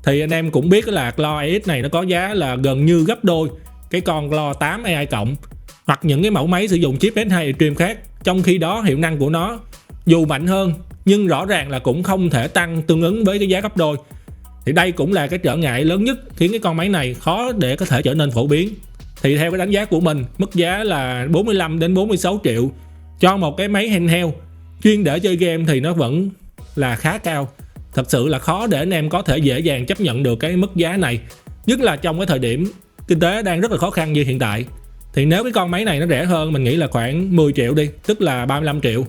Thì anh em cũng biết là Clone EX này nó có giá là gần như gấp đôi cái con Clone 8 AI cộng hoặc những cái mẫu máy sử dụng chip S2 Extreme khác. Trong khi đó hiệu năng của nó dù mạnh hơn nhưng rõ ràng là cũng không thể tăng tương ứng với cái giá gấp đôi. Thì đây cũng là cái trở ngại lớn nhất khiến cái con máy này khó để có thể trở nên phổ biến. Thì theo cái đánh giá của mình, mức giá là 45 đến 46 triệu cho một cái máy handheld chuyên để chơi game thì nó vẫn là khá cao. Thật sự là khó để anh em có thể dễ dàng chấp nhận được cái mức giá này, nhất là trong cái thời điểm kinh tế đang rất là khó khăn như hiện tại. Thì nếu cái con máy này nó rẻ hơn, mình nghĩ là khoảng 10 triệu đi, tức là 35 triệu,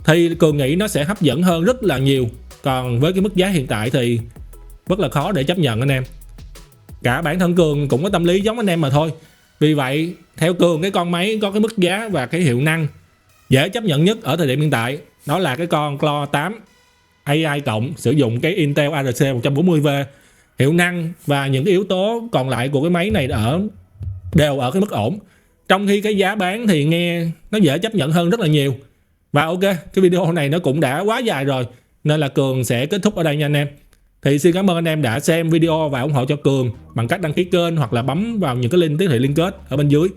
thì Cường nghĩ nó sẽ hấp dẫn hơn rất là nhiều. Còn với cái mức giá hiện tại thì rất là khó để chấp nhận anh em. Cả bản thân Cường cũng có tâm lý giống anh em mà thôi. Vì vậy theo Cường, cái con máy có cái mức giá và cái hiệu năng dễ chấp nhận nhất ở thời điểm hiện tại đó là cái con Clone 8 AI cộng sử dụng cái Intel Arc 140V. Hiệu năng và những cái yếu tố còn lại của cái máy này đều ở cái mức ổn, trong khi cái giá bán thì nghe nó dễ chấp nhận hơn rất là nhiều. Và ok, cái video này nó cũng đã quá dài rồi nên là Cường sẽ kết thúc ở đây nha anh em. Thì xin cảm ơn anh em đã xem video và ủng hộ cho Cường bằng cách đăng ký kênh hoặc là bấm vào những cái link tiếp thị liên kết ở bên dưới.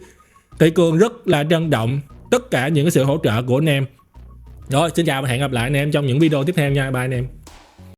Thì Cường rất là trân trọng tất cả những cái sự hỗ trợ của anh em. Rồi, xin chào và hẹn gặp lại anh em trong những video tiếp theo nha. Bye anh em.